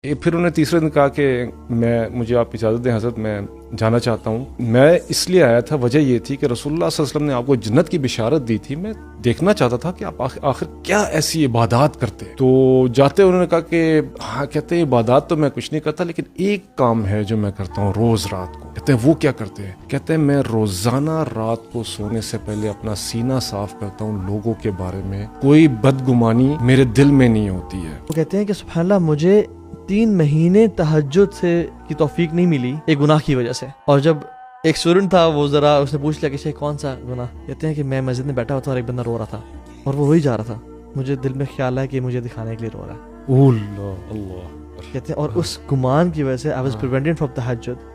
پھر انہوں نے تیسرے دن کہا کہ مجھے آپ اجازت دیں حضرت، میں جانا چاہتا ہوں. میں اس لیے آیا تھا، وجہ یہ تھی کہ رسول اللہ صلی اللہ علیہ وسلم نے آپ کو جنت کی بشارت دی تھی، میں دیکھنا چاہتا تھا کہ آپ آخر کیا ایسی عبادات کرتے ہیں. تو جاتے انہوں نے کہا کہ ہاں، کہتے ہیں عبادات تو میں کچھ نہیں کرتا، لیکن ایک کام ہے جو میں کرتا ہوں روز رات کو. کہتے ہیں وہ کیا کرتے ہیں؟ کہتے ہیں میں روزانہ رات کو سونے سے پہلے اپنا سینہ صاف کرتا ہوں، لوگوں کے بارے میں کوئی بدگمانی میرے دل میں نہیں ہوتی ہے. وہ کہتے ہیں کہ سبحان اللہ، مجھے 3 مہینے تہجد سے کی توفیق نہیں ملی ایک گناہ کی وجہ سے. اور جب ایک اسٹوڈنٹ تھا، وہ ذرا اس نے پوچھ لیا کہ شیخ کون سا گناہ؟ کہتے ہیں کہ میں مسجد میں بیٹھا ہوا تھا اور ایک بندہ رو رہا تھا اور وہ وہی جا رہا تھا. مجھے دل میں خیال ہے کہ مجھے دکھانے کے لیے رو رہا ہے. اللہ اللہ. کہتے ہیں اور اس گمان کی وجہ سے I was prevented from تہجد.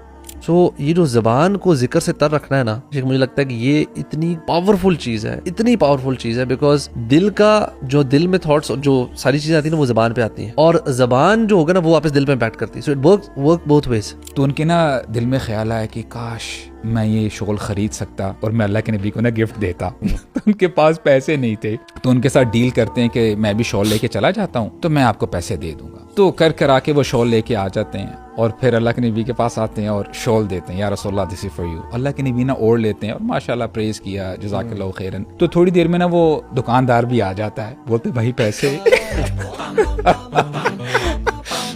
سو یہ جو زبان کو ذکر سے تر رکھنا ہے نا، مجھے لگتا ہے کہ یہ اتنی پاورفل چیز ہے، اتنی پاورفل چیز ہے، بیکاز دل کا جو دل میں تھاٹس جو ساری چیزیں آتی ہیں نا، وہ زبان پہ آتی ہیں، اور زبان جو ہوگا نا وہ واپس دل پہ امپیکٹ کرتی ہے. So it work both ways. تو ان کے نا دل میں خیال آیا کہ کاش میں یہ شال خرید سکتا اور میں اللہ کے نبی کو نا گفٹ دیتا. تو ان کے پاس پیسے نہیں تھے، تو ان کے ساتھ ڈیل کرتے ہیں کہ میں بھی شال لے کے چلا جاتا ہوں تو میں آپ کو پیسے دے دوں گا. تو کر آ کے وہ شال لے کے آ جاتے ہیں اور پھر اللہ کے نبی کے پاس آتے ہیں اور شال دیتے ہیں، یا رسول اللہ دس از فار یو. اللہ کے نبی نا اوڑھ لیتے ہیں اور ماشاء اللہ پریز کیا، جزاک اللہ خیرن. تو تھوڑی دیر میں نا وہ دکاندار بھی آ جاتا ہے، بولتے بھائی پیسے.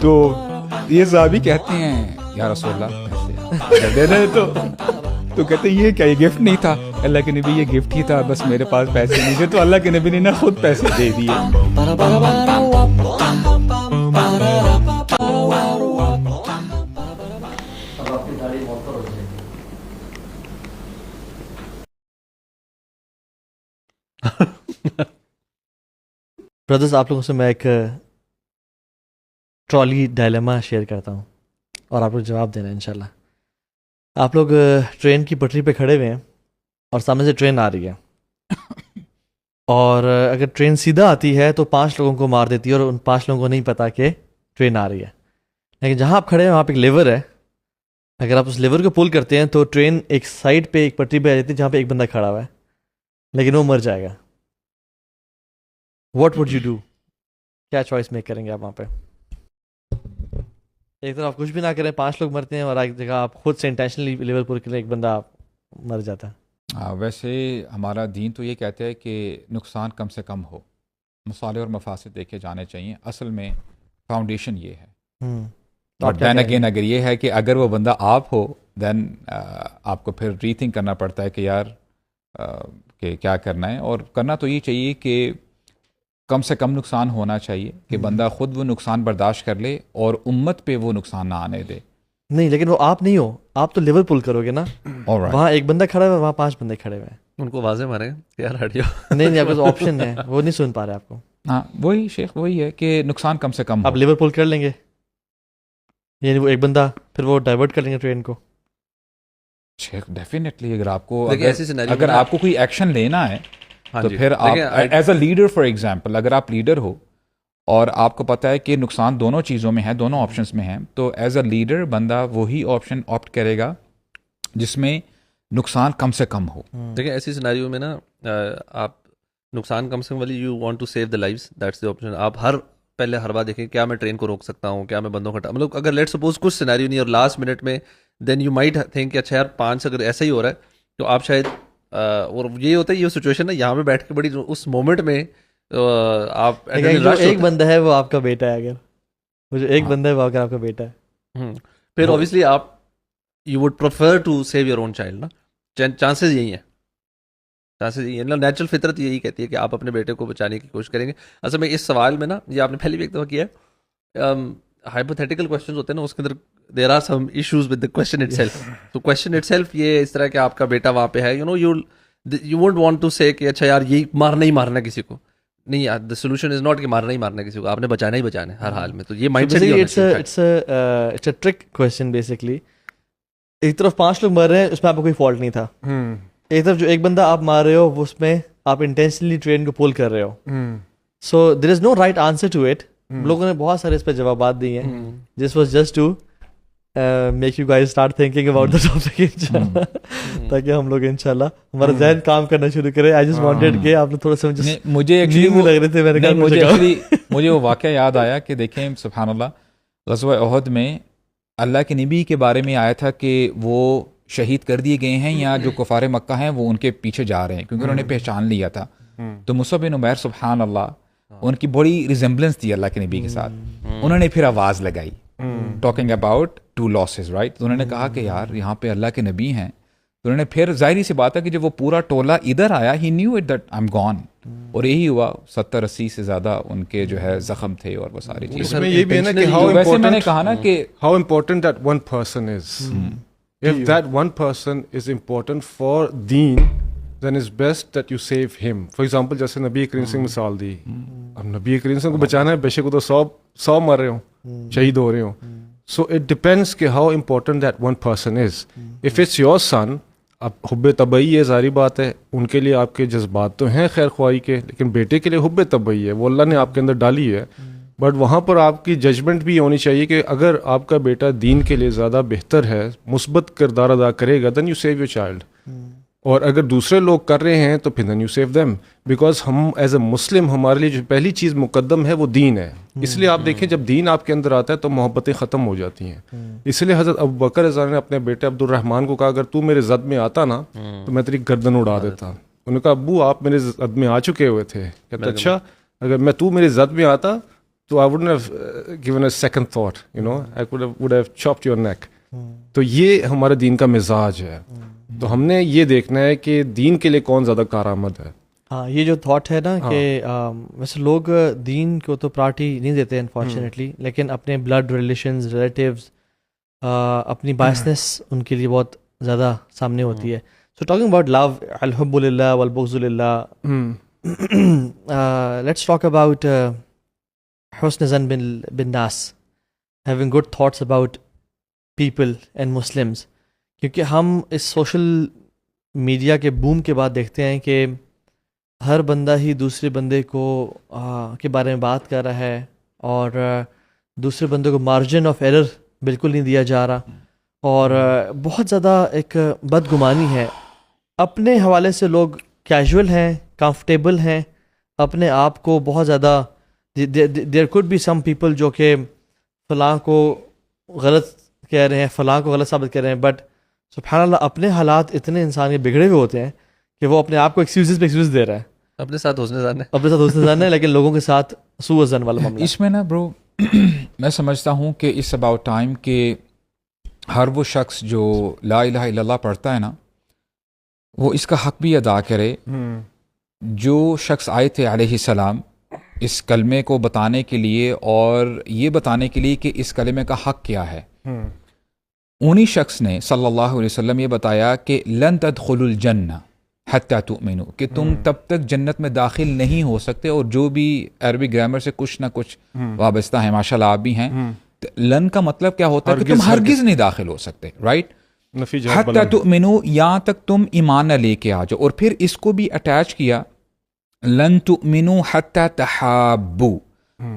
تو یہ صحابی کہتے ہیں یا رسول اللہ پیسے دے رہے. تو کہتے ہیں یہ کیا، یہ گفٹ نہیں تھا؟ اللہ کے نبی یہ گفٹ ہی تھا، بس میرے پاس پیسے نہیں تھے. تو اللہ کے نبی نے نا خود پیسے دے دیے. بردرز، آپ لوگوں سے میں ایک ٹرالی ڈائلیما شیئر کرتا ہوں اور آپ لوگ جواب دینا انشاءاللہ. آپ لوگ ٹرین کی پٹری پہ کھڑے ہوئے ہیں اور سامنے سے ٹرین آ رہی ہے، اور اگر ٹرین سیدھا آتی ہے تو 5 لوگوں کو مار دیتی ہے اور ان 5 لوگوں کو نہیں پتا کہ ٹرین آ رہی ہے. لیکن جہاں آپ کھڑے ہیں وہاں پہ ایک لیور ہے، اگر آپ اس لیور کو پل کرتے ہیں تو ٹرین ایک سائڈ پہ ایک پٹری پہ آ جاتی ہے جہاں پہ ایک بندہ کھڑا ہوا ہے، لیکن وہ مر جائے گا. What would you do? کیا چوائس میک کریں گے آپ وہاں پہ؟ ایک طرف آپ کچھ بھی نہ کریں، 5 لوگ مرتے ہیں، اور ایک جگہ آپ خود سے انٹینشنلی لیور پل کے لیے ایک بندہ مر جاتا ہے. ویسے ہمارا دین تو یہ کہتا ہے کہ نقصان کم سے کم ہو، مصالح اور مفاسد دیکھے جانے چاہیے. اصل میں فاؤنڈیشن یہ ہے. بٹ دین اگین اگر یہ ہے کہ اگر وہ بندہ آپ ہو، دین آپ کو پھر ری تھنک کرنا پڑتا ہے کہ یار کہ کیا کرنا ہے. اور کرنا تو یہ چاہیے کہ کم سے کم نقصان ہونا چاہیے کہ بندہ خود وہ نقصان برداشت کر لے اور امت پہ وہ نقصان نہ آنے دے. نہیں، لیکن وہ آپ نہیں ہو، آپ تو لیور پل کرو گے نا. وہاں ایک بندہ کھڑا ہوا ہے، وہاں 5 بندے کھڑے ہوئے ہیں. ان کو واضح مارے یار ہٹ جاؤ. نہیں، آپ کے آپشن ہے، وہ نہیں سن پا رہے آپ کو. ہاں وہی شیخ، وہی ہے کہ نقصان کم سے کم. آپ لیور پل کر لیں گے، یعنی وہ ایک بندہ پھر وہ ڈائیورٹ کر لیں گے ٹرین کو. شیخ ڈیفینیٹلی اگر آپ کو کوئی ایکشن لینا ہے تو پھر آپ as a leader, for example اگر آپ لیڈر ہو اور آپ کو پتہ ہے کہ نقصان دونوں چیزوں میں ہے، دونوں آپشنس میں ہیں، تو ایز اے لیڈر بندہ وہی آپشن آپٹ کرے گا جس میں نقصان کم سے کم ہو. دیکھیں ایسی سیناریو میں نا آپ نقصان کم سے کم والی you want to save the lives, that's the option. آپ پہلے ہر بار دیکھیں کیا میں ٹرین کو روک سکتا ہوں، کیا میں بندوں کا مطلب اگر لیٹ سپوز کچھ سیناریو نہیں اور لاسٹ منٹ میں دین یو مائٹ تھنک کہ اچھا یار 5 اگر ایسا ہی ہو رہا ہے تو آپ شاید اور یہ ہوتا ہے یہ سچویشن نا یہاں پہ بیٹھ کے بڑی اس مومنٹ میں آپ ایک بندہ ہے وہ آپ کا بیٹا ہے، اگر وہ جو ایک بندہ ہے وہ اگر آپ کا بیٹا ہے، پھر اوبیسلی آپ you would prefer to save your own child نا. چانسز یہی ہیں، چانسز یہی ہیں، نیچرل فطرت یہی کہتی ہے کہ آپ اپنے بیٹے کو بچانے کی کوشش کریں گے. اصل میں اس سوال میں نا یہ آپ نے پہلے بھی ایک دفعہ کیا ہے، ہائپوتھیٹیکل کویشچنز ہوتے ہیں نا، اس کے اندر there are some issues with the question itself. تو کویشچن اٹ سیلف یہ اس طرح کہ آپ کا بیٹا وہاں پہ ہے، you know you won't want to say کہ اچھا یار یہ مارنا ہی مارنا کسی کو نہیں. دا سولوشن از ناٹ کہ مارنا ہی مارنا کسی کو، آپ نے بچانا ہی بچانا ہے ہر حال میں. تو یہ mindset it's a trick question basically. ایک طرف 5 لوگ مر رہے ہیں، اس میں آپ کو کوئی فالٹ نہیں تھا. ایک طرف جو ایک بندہ آپ مار رہے ہو اس میں آپ انٹینشنلی ٹرین کو پول کر رہے ہو. So there is no right answer to it. لوگوں نے بہت سارے اس پہ جوابات دیے ہیں. This was just to make you guys start thinking about the topic انشاءاللہ، تاکہ ہم لوگ انشاءاللہ ہمارا ذہن کام کرنا شروع کرے. آئی جسٹ وانٹڈ کہ آپ لوگ تھوڑا سا مجھے لگ رہے تھے، مجھے وہ واقعہ یاد آیا کہ دیکھیں سبحان اللہ غزوہ احد میں اللہ کے نبی کے بارے میں آیا تھا کہ وہ شہید کر دیے گئے ہیں یا جو کفار مکہ ہیں وہ ان کے پیچھے جا رہے ہیں کیونکہ انہوں نے پہچان لیا تھا. تو مصعب بن عمیر سبحان اللہ ان کی بڑی ریزمبلنس تھی اللہ کے نبی کے ساتھ. انہوں نے پھر آواز لگائی ٹاکنگ اباؤٹ 2 losses رائٹ. تو انہوں نے کہا کہ یار یہاں پہ اللہ کے نبی ہیں. تو انہوں نے پھر ظاہری سی بات ہے کہ جب وہ پورا ٹولہ ادھر آیا ہی knew it that I am gone. اور یہی ہوا 70-80 سے زیادہ ان کے جو ہے زخم تھے اور وہ ساری چیزیں. اس میں یہ بھی ہے نا کہ ویسے میں نے کہا نا کہ how important that one person is. If that one person is important for deen, then it's best that you save him. For example, جیسے نبی کریم سے مثال دی. اب نبی کریم سے کو بچانا ہے, بے شک وہ تو 100 مر رہے ہوں, شہید ہو رہے ہوں. So it depends کہ how important that one person is. If it's your son, اب حب طبعی ہے, ظاہری بات ہے, ان کے لیے آپ کے جذبات تو ہیں خیر خواہی کے, لیکن بیٹے کے لیے حب طبعی ہے, وہ اللہ نے آپ کے اندر ڈالی ہے. بٹ وہاں پر آپ کی ججمنٹ بھی ہونی چاہیے کہ اگر آپ کا بیٹا دین کے لیے زیادہ بہتر ہے, مثبت کردار ادا کرے گا, then you save your child. اور اگر دوسرے لوگ کر رہے ہیں تو پھر then you save them, because ہم ایز اے مسلم ہمارے لیے جو پہلی چیز مقدم ہے وہ دین ہے. اس لیے آپ دیکھیں جب دین آپ کے اندر آتا ہے تو محبتیں ختم ہو جاتی ہیں. اس لیے حضرت ابوبکر رضی اللہ عنہ نے اپنے بیٹے عبد الرحمن کو کہا اگر تو میرے زد میں آتا نا تو میں تیری گردن اڑا دیتا. انہوں نے کہا ابو آپ میرے زد میں آ چکے ہوئے تھے. کہتا اچھا اگر تو میرے زد میں آتا تو I wouldn't have given a second thought, you know, I would have chopped your neck. تو یہ ہمارے دین کا مزاج ہے. تو ہم نے یہ دیکھنا ہے کہ دین کے لیے کون زیادہ کارآمد ہے. ہاں یہ جو تھاٹ ہے نا کہ ویسے لوگ دین کو تو پراٹی نہیں دیتے انفارچونیٹلی, لیکن اپنے بلڈ ریلیشنز, ریلیٹیوز, اپنی بائسنس ان کے لیے بہت زیادہ سامنے ہوتی ہے. سو ٹاکنگ اباؤٹ لو, الحب للہ والبغض للہ, لیٹس ٹاک اباؤٹ حسن ظن بالناس, having good thoughts about people and Muslims. کیونکہ ہم اس سوشل میڈیا کے بوم کے بعد دیکھتے ہیں کہ ہر بندہ ہی دوسرے بندے کو کے بارے میں بات کر رہا ہے, اور دوسرے بندے کو مارجن آف ایرر بالکل نہیں دیا جا رہا, اور بہت زیادہ ایک بدگمانی ہے. اپنے حوالے سے لوگ کیجول ہیں, کمفرٹیبل ہیں, اپنے آپ کو بہت زیادہ there could be some people جو کہ فلاں کو غلط کہہ رہے ہیں, فلاں کو غلط ثابت کر رہے ہیں, بٹ سبحان اللہ اپنے حالات اتنے انسان کے بگڑے ہوئے ہوتے ہیں کہ وہ اپنے آپ کو ایکسکیوزز پہ ایکسکیوز دے رہا ہے. اپنے ساتھ حسن ظن ہے, اپنے ساتھ حسن ظن ہے, لیکن لوگوں کے ساتھ سوء ظن والا معاملہ. اس میں نا برو میں سمجھتا ہوں کہ اس اباؤٹ ٹائم کہ ہر وہ شخص جو لا الہ الا اللہ پڑھتا ہے نا وہ اس کا حق بھی ادا کرے. جو شخص آئے تھے علیہ السلام اس کلمے کو بتانے کے لیے اور یہ بتانے کے لیے کہ اس کلمے کا حق کیا ہے, انہی شخص نے صلی اللہ علیہ وسلم یہ بتایا کہ لن تدخلوا الجنہ حتی تؤمنوا, کہ تم تب تک جنت میں داخل نہیں ہو سکتے. اور جو بھی عربی گرامر سے کچھ نہ کچھ وابستہ ہیں, ماشاءاللہ آپ بھی ہیں, لن کا مطلب کیا ہوتا ہے کہ تم ہرگز نہیں داخل ہو سکتے, رائٹ. حتی تؤمنوا, یہاں تک تم ایمان نہ لے کے آ جاؤ. اور پھر اس کو بھی اٹیچ کیا لن تؤمنوا حتی تحابوا,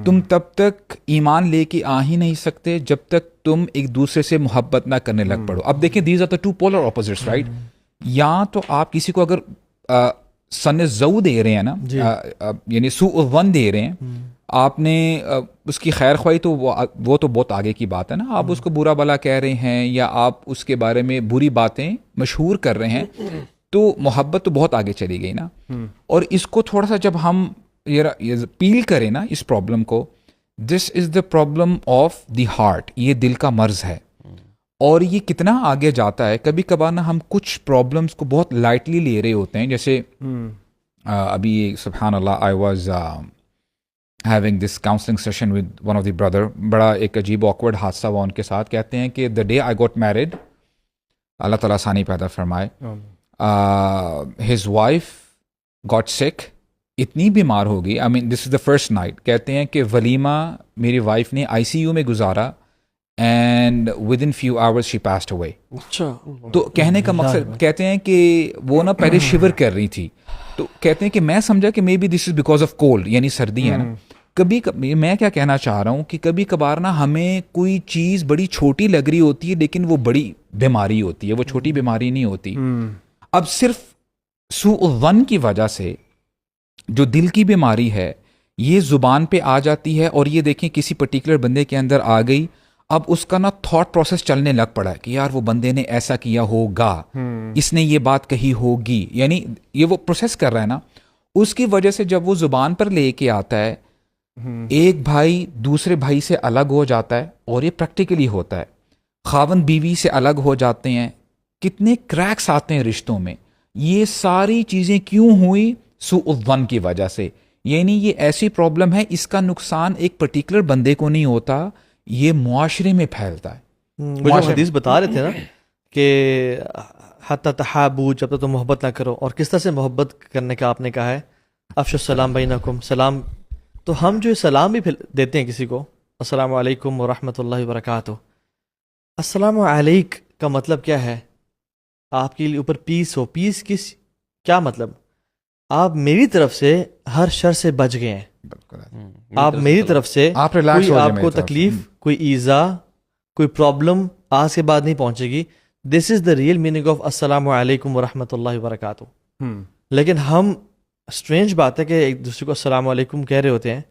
تم تب تک ایمان لے کے آ ہی نہیں سکتے جب تک تم ایک دوسرے سے محبت نہ کرنے لگ پڑو. اب دیکھیں these are the two polar opposites, right. یا تو آپ کسی کو اگر سن زو دے رہے ہیں نا, یعنی سوء ظن دے رہے ہیں, آپ نے اس کی خیر خواہی تو وہ تو بہت آگے کی بات ہے نا. آپ اس کو برا بلا کہہ رہے ہیں یا آپ اس کے بارے میں بری باتیں مشہور کر رہے ہیں, تو محبت تو بہت آگے چلی گئی نا. اور اس کو تھوڑا سا جب ہم یہ پیل کریں نا اس پرابلم کو, this is the problem of the heart, یہ دل کا مرض ہے. اور یہ کتنا آگے جاتا ہے, کبھی کبھار نا ہم کچھ پرابلمس کو بہت لائٹلی لے رہے ہوتے ہیں. جیسے ابھی سبحان اللہ I was having this counselling session with one of the brother, بڑا ایک عجیب آکورڈ حادثہ ہوا ان کے ساتھ. کہتے ہیں کہ the day I got married, اللہ تعالیٰ آسانی پیدا فرمائے, ہز وائف گاٹ سک, اتنی بیمار ہو گئی, آئی مین دس از دا فرسٹ نائٹ. کہتے ہیں کہ ولیمہ میری وائف نے آئی سی یو میں گزارا and with in few hours she passed away. تو کہنے کا مقصد, کہتے ہیں کہ وہ نا پہلے شیور کر رہی تھی, تو کہتے ہیں کہ میں سمجھا کہ maybe this is because of cold, یعنی سردی ہے نا. کبھی میں کیا کہنا چاہ رہا ہوں کہ کبھی کبھار نا ہمیں کوئی چیز بڑی چھوٹی لگ رہی ہوتی ہے لیکن وہ بڑی بیماری ہوتی ہے, وہ چھوٹی بیماری نہیں ہوتی. اب صرف سوء الظن کی وجہ سے جو دل کی بیماری ہے یہ زبان پہ آ جاتی ہے اور یہ دیکھیں کسی پرٹیکولر بندے کے اندر آ گئی, اب اس کا نا تھاٹ پروسیس چلنے لگ پڑا ہے کہ یار وہ بندے نے ایسا کیا ہوگا, اس نے یہ بات کہی ہوگی, یعنی یہ وہ پروسیس کر رہا ہے نا, اس کی وجہ سے جب وہ زبان پر لے کے آتا ہے ایک بھائی دوسرے بھائی سے الگ ہو جاتا ہے, اور یہ پریکٹیکلی ہوتا ہے, خاوند بیوی سے الگ ہو جاتے ہیں, کتنے کریکس آتے ہیں رشتوں میں. یہ ساری چیزیں کیوں ہوئی؟ سوء الظن کی وجہ سے. یعنی یہ ایسی پرابلم ہے, اس کا نقصان ایک پرٹیکولر بندے کو نہیں ہوتا, یہ معاشرے میں پھیلتا ہے. مجھے حدیث بتا رہے تھے نا کہ حتی تحابو, جب تک تم محبت نہ کرو, اور کس طرح سے محبت کرنے کا آپ نے کہا ہے, افشوا السلام بینکم, سلام. تو ہم جو سلام بھی دیتے ہیں کسی کو, السلام علیکم ورحمۃ اللہ وبرکاتہ, السلام علیک کا مطلب کیا ہے؟ آپ کے لیے اوپر پیس ہو. پیس کیا مطلب؟ آپ میری طرف سے ہر شر سے بچ گئے ہیں, آپ میری طرف سے آپ ریلیکس کوئی ہو جائیں آپ میری کو طرف سے. تکلیف, کوئی ایذا, کوئی پرابلم آج کے بعد نہیں پہنچے گی. دس is the real meaning of السلام علیکم ورحمۃ اللہ وبرکاتہ. لیکن ہم اسٹرینج بات ہے کہ ایک دوسرے کو السلام علیکم کہہ رہے ہوتے ہیں,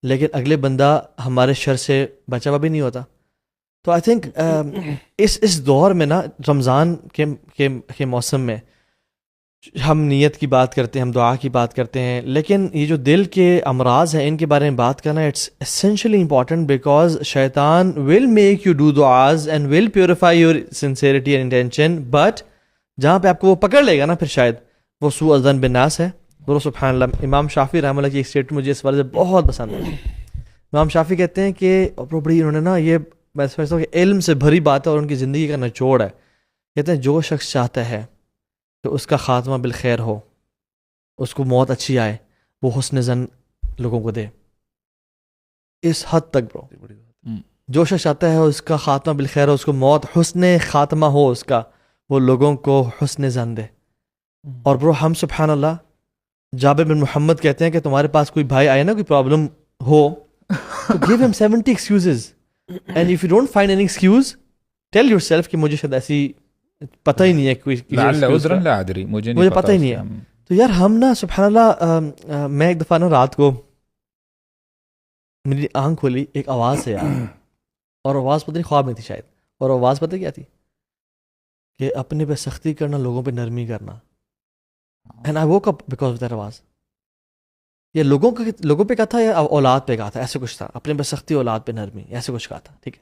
لیکن اگلے بندہ ہمارے شر سے بچا ہوا بھی نہیں ہوتا. تو آئی تھنک اس دور میں نا, رمضان کے موسم میں ہم نیت کی بات کرتے ہیں, ہم دعا کی بات کرتے ہیں, لیکن یہ جو دل کے امراض ہیں ان کے بارے میں بات کرنا اٹس اسینشلی امپورٹنٹ, بیکاز شیطان ول میک یو ڈو دعاز and will purify your sincerity and intention, but جہاں پہ آپ کو وہ پکڑ لے گا نا پھر شاید وہ سوء الظن بالناس ہے. بولو سبحان اللہ. امام شافعی رحمہ اللہ کی ایک اسٹیٹمنٹ مجھے اس والے سے بہت پسند ہے. امام شافعی کہتے ہیں کہ بڑی انہوں نے نا, یہ میں سمجھتا ہوں کہ علم سے بھری بات ہے اور ان کی زندگی کا نچوڑ ہے. کہتے ہیں جو شخص چاہتا ہے کہ اس کا خاتمہ بالخیر ہو, اس کو موت اچھی آئے, وہ حسن زن لوگوں کو دے. اس حد تک برو, جو شخص چاہتا ہے اس کا خاتمہ بالخیر ہو, اس کو موت حسن خاتمہ ہو اس کا, وہ لوگوں کو حسن زن دے. اور برو ہم سبحان اللہ, جابر بن محمد کہتے ہیں کہ تمہارے پاس کوئی بھائی آئے نا, کوئی پرابلم ہو, تو give him 70 excuses, and if you don't find any excuse, tell yourself کہ مجھے شاید ایسی پتہ ہی نہیں ہے کوئی مجھے پتہ ہی نہیں ہے. تو یار ہم نا سبحان اللہ, میں ایک دفعہ نا رات کو میری آنکھ کھولی, ایک آواز سے یار, اور آواز پتہ نہیں خواب میں تھی شاید, اور آواز پتہ کیا تھی کہ اپنے پہ سختی کرنا, لوگوں پہ نرمی کرنا. And I woke up because of that آواز. یہ لوگوں پہ کہا تھا یا اولاد پہ کہا تھا, ایسے کچھ تھا, اپنے پہ سختی اولاد پہ نرمی, ایسے کچھ کہا تھا, ٹھیک ہے.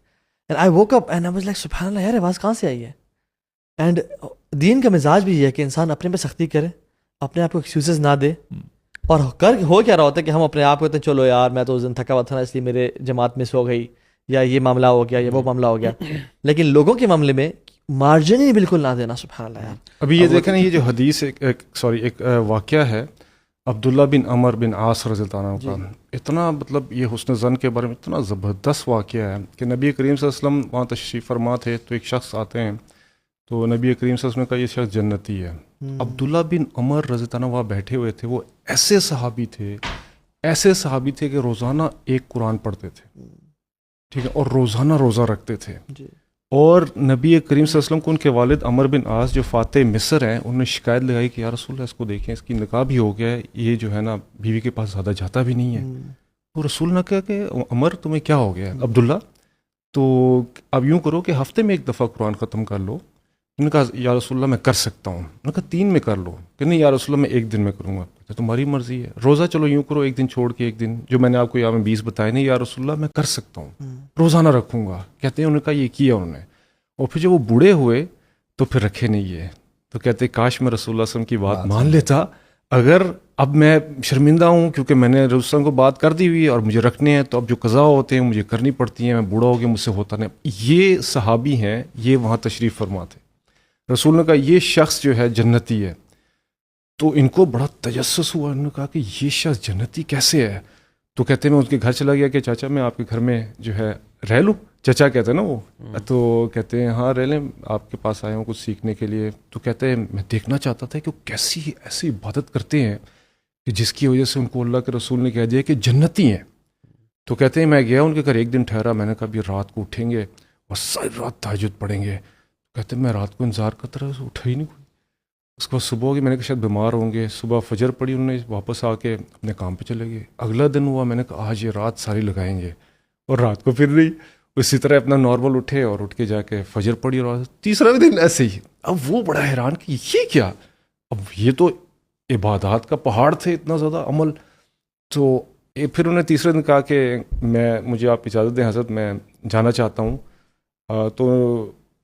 And I woke up and I was like سبحان اللہ, یار آواز کہاں سے آئی ہے. اینڈ دین کا مزاج بھی یہ ہے کہ انسان اپنے پہ سختی کرے, اپنے آپ کو ایکسکیوزز نہ دے. اور ہو کیا رہا ہوتا ہے کہ ہم اپنے آپ کو کہتے ہیں چلو یار میں تو اس دن تھکا ہوا تھا نا, اس لیے میرے جماعت مس ہو گئی, یا یہ معاملہ ہو گیا, یا وہ معاملہ ہو گیا. لیکن لوگوں کے معاملے میں مارجن ہی بالکل نہ دینا. سبحان اللہ یار. ابھی یہ دیکھیں نا, یہ جو حدیث ایک واقعہ ہے عبداللہ بن عمر بن عاص رضی اللہ عنہ کا, اتنا مطلب یہ حسن زن کے بارے میں اتنا زبردست واقعہ ہے کہ نبی کریم صلی اللہ علیہ وسلم وہاں تشریف فرما تھے, تو ایک شخص آتے ہیں, تو نبی کریم صلی اللہ علیہ وسلم کا یہ شخص جنتی ہے. عبداللہ بن عمر رضی اللہ عنہ وہاں بیٹھے ہوئے تھے, وہ ایسے صحابی تھے کہ روزانہ ایک قرآن پڑھتے تھے, ٹھیک ہے, اور روزانہ روزہ رکھتے تھے. اور نبی کریم صلی اللہ علیہ وسلم کو ان کے والد عمر بن عاص جو فاتح مصر ہیں, انہوں نے شکایت لگائی کہ یا رسول اللہ اس کو دیکھیں, اس کی نکاح بھی ہو گیا ہے, یہ جو ہے نا بیوی کے پاس زیادہ جاتا بھی نہیں ہے. تو رسول نے کہا کہ عمر تمہیں کیا ہو گیا ہے عبداللہ, تو اب یوں کرو کہ ہفتے میں ایک دفعہ قرآن ختم کر لو. انہوں نے کہا یا رسول اللہ میں کر سکتا ہوں. انہوں نے کہا 3 میں کر لو. کہ نہیں یا رسول اللہ میں 1 دن میں کروں گا. تو تمہاری مرضی ہے. روزہ چلو یوں کرو, 1 دن چھوڑ کے 1 دن, جو میں نے آپ کو یہاں میں 20 بتائے نہیں, یا رسول اللہ میں کر سکتا ہوں, روزانہ رکھوں گا. کہتے ہیں انہوں نے کہا یہ کیا انہوں نے, اور پھر جب وہ بوڑھے ہوئے تو پھر رکھے نہیں ہے. تو کہتے کاش میں رسول اللہ صلی اللہ علیہ وسلم کی بات مان لیتا, اگر اب میں شرمندہ ہوں کیونکہ میں نے رسول اللہ علیہ وسلم کو بات کر دی ہوئی اور مجھے رکھنے ہیں, تو اب جو قضا ہوتے ہیں مجھے کرنی پڑتی ہیں, میں بوڑھا ہو گیا مجھ سے ہوتا نہیں. یہ صحابی ہیں, یہ وہاں تشریف فرما تھے. رسول نے کہا یہ شخص جو ہے جنتی ہے. تو ان کو بڑا تجسس ہوا, انہوں نے کہا کہ یہ شخص جنتی کیسے ہے. تو کہتے ہیں میں اس کے گھر چلا گیا کہ چاچا میں آپ کے گھر میں جو ہے رہ لوں. چچا کہتے ہیں نا وہ, تو کہتے ہیں ہاں رہ لیں, آپ کے پاس آئے ہوں کچھ سیکھنے کے لیے. تو کہتے ہیں میں دیکھنا چاہتا تھا کہ وہ کیسی ایسی عبادت کرتے ہیں کہ جس کی وجہ سے ان کو اللہ کے رسول نے کہہ دیا کہ جنتی ہیں. تو کہتے ہیں میں گیا ان کے گھر, 1 دن ٹھہرا, میں نے کہا ابھی رات کو اٹھیں گے اور ساری رات تہجد پڑھیں گے. کہتے ہیں میں رات کو انتظار کرتا رہا, اٹھا ہی نہیں کوئی. اس کو صبح کی میں نے کہا شاید بیمار ہوں گے. صبح فجر پڑی, انہوں نے واپس آ کے اپنے کام پہ چلے گئے. اگلا دن ہوا, میں نے کہا آج یہ رات ساری لگائیں گے, اور رات کو پھر نہیں. اسی طرح اپنا نارمل اٹھے اور اٹھ کے جا کے فجر پڑی, اور تیسرا بھی دن ایسے ہی. اب وہ بڑا حیران کہ یہ کیا, اب یہ تو عبادات کا پہاڑ تھے, اتنا زیادہ عمل. تو پھر انہوں نے تیسرے دن کہا کہ مجھے آپ اجازت دیں حضرت, میں جانا چاہتا ہوں. تو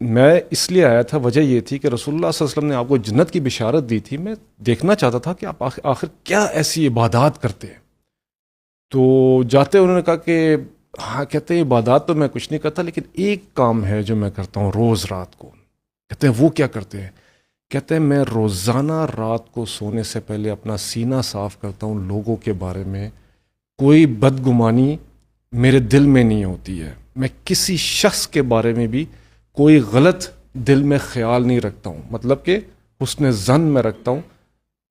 میں اس لیے آیا تھا, وجہ یہ تھی کہ رسول اللہ صلی اللہ علیہ وسلم نے آپ کو جنت کی بشارت دی تھی. میں دیکھنا چاہتا تھا کہ آپ آخر کیا ایسی عبادات کرتے ہیں. تو جاتے انہوں نے کہا کہ ہاں, کہتے ہیں عبادات تو میں کچھ نہیں کرتا, لیکن ایک کام ہے جو میں کرتا ہوں روز رات کو. کہتے ہیں وہ کیا کرتے ہیں؟ کہتے ہیں میں روزانہ رات کو سونے سے پہلے اپنا سینہ صاف کرتا ہوں, لوگوں کے بارے میں کوئی بدگمانی میرے دل میں نہیں ہوتی ہے. میں کسی شخص کے بارے میں بھی کوئی غلط دل میں خیال نہیں رکھتا ہوں, مطلب کہ حسن ظن میں رکھتا ہوں,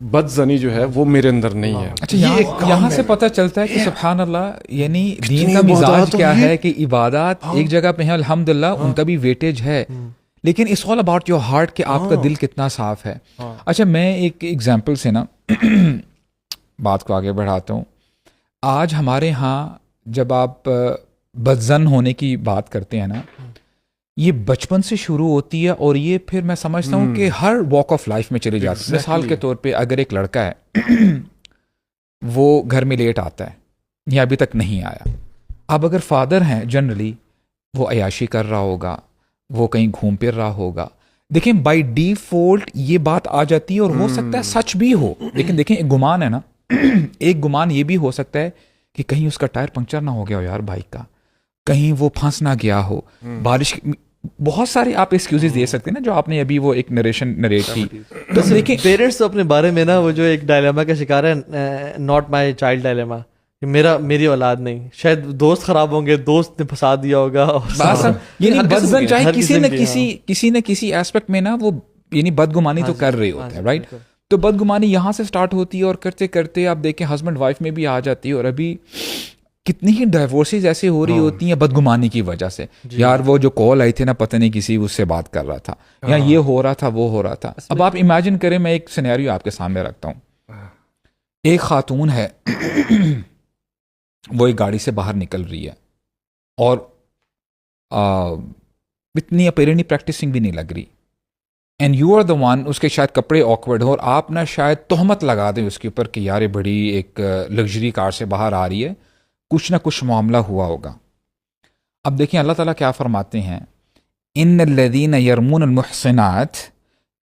بد زنی جو ہے وہ میرے اندر نہیں ہے. اچھا, یہاں سے پتہ چلتا ہے کہ سبحان اللہ, یعنی دین کا مزاج کیا ہے کہ عبادات ایک جگہ پہ ہیں الحمدللہ, ان کا بھی ویٹیج ہے, لیکن it's all about your heart کہ آپ کا دل کتنا صاف ہے. اچھا, میں ایک ایگزامپل سے نا بات کو آگے بڑھاتا ہوں. آج ہمارے ہاں جب آپ بدزن ہونے کی بات کرتے ہیں نا, یہ بچپن سے شروع ہوتی ہے, اور یہ پھر میں سمجھتا ہوں کہ ہر واک آف لائف میں چلی جاتی ہے. مثال کے طور پہ اگر ایک لڑکا ہے وہ گھر میں لیٹ آتا ہے یا ابھی تک نہیں آیا, اب اگر فادر ہیں جنرلی وہ عیاشی کر رہا ہوگا, وہ کہیں گھوم پھر رہا ہوگا. دیکھیں بائی ڈیفالٹ یہ بات آ جاتی ہے, اور ہو سکتا ہے سچ بھی ہو, لیکن دیکھیں ایک گمان ہے نا, ایک گمان یہ بھی ہو سکتا ہے کہ کہیں اس کا ٹائر پنکچر نہ ہو گیا ہو یار بائک کا, کہیں وہ پھنس نہ گیا ہو, بارش. بہت سارے آپ ایکسکیوزز دے سکتے ہیں نا, جو آپ نے ابھی وہ ایک نریشن نریٹ کی. تو دیکھیں پیرنٹس تو اپنے بارے میں نا وہ جو ایک ڈائلیما کا شکار ہے, ناٹ مائی چائلڈ ڈائلیما, میری اولاد نہیں, شاید دوست خراب ہوں گے, دوست نے پھنسا دیا ہوگا. چاہے کسی نہ کسی ایسپیکٹ میں نا وہ یعنی بدگمانی تو کر رہے ہوتے ہیں, رائٹ. تو بدگمانی یہاں سے سٹارٹ ہوتی ہے, اور کرتے کرتے آپ دیکھیں ہسبینڈ وائف میں بھی آ جاتی ہے. اور ابھی کتنی ہی ڈائیورسز ایسے ہو رہی ہوتی ہیں بدگمانی کی وجہ سے. یار وہ جو کال آئی تھی نا, پتہ نہیں کسی اس سے بات کر رہا تھا, یا یہ ہو رہا تھا, وہ ہو رہا تھا. اب آپ امیجن کریں, میں ایک سینیریو آپ کے سامنے رکھتا ہوں. ایک خاتون ہے, وہ ایک گاڑی سے باہر نکل رہی ہے, اور اتنی اپیرنٹلی پریکٹسنگ بھی نہیں لگ رہی, and you are the one. اس کے شاید کپڑے آکورڈ ہوں, اور آپ نا شاید تہمت لگا دیں اس کے اوپر کہ یار بڑی ایک لگژری کار سے باہر آ رہی ہے, کچھ نہ کچھ معاملہ ہوا ہوگا. اب دیکھیں اللہ تعالیٰ کیا فرماتے ہیں, ان الذین یرمون المحصنات,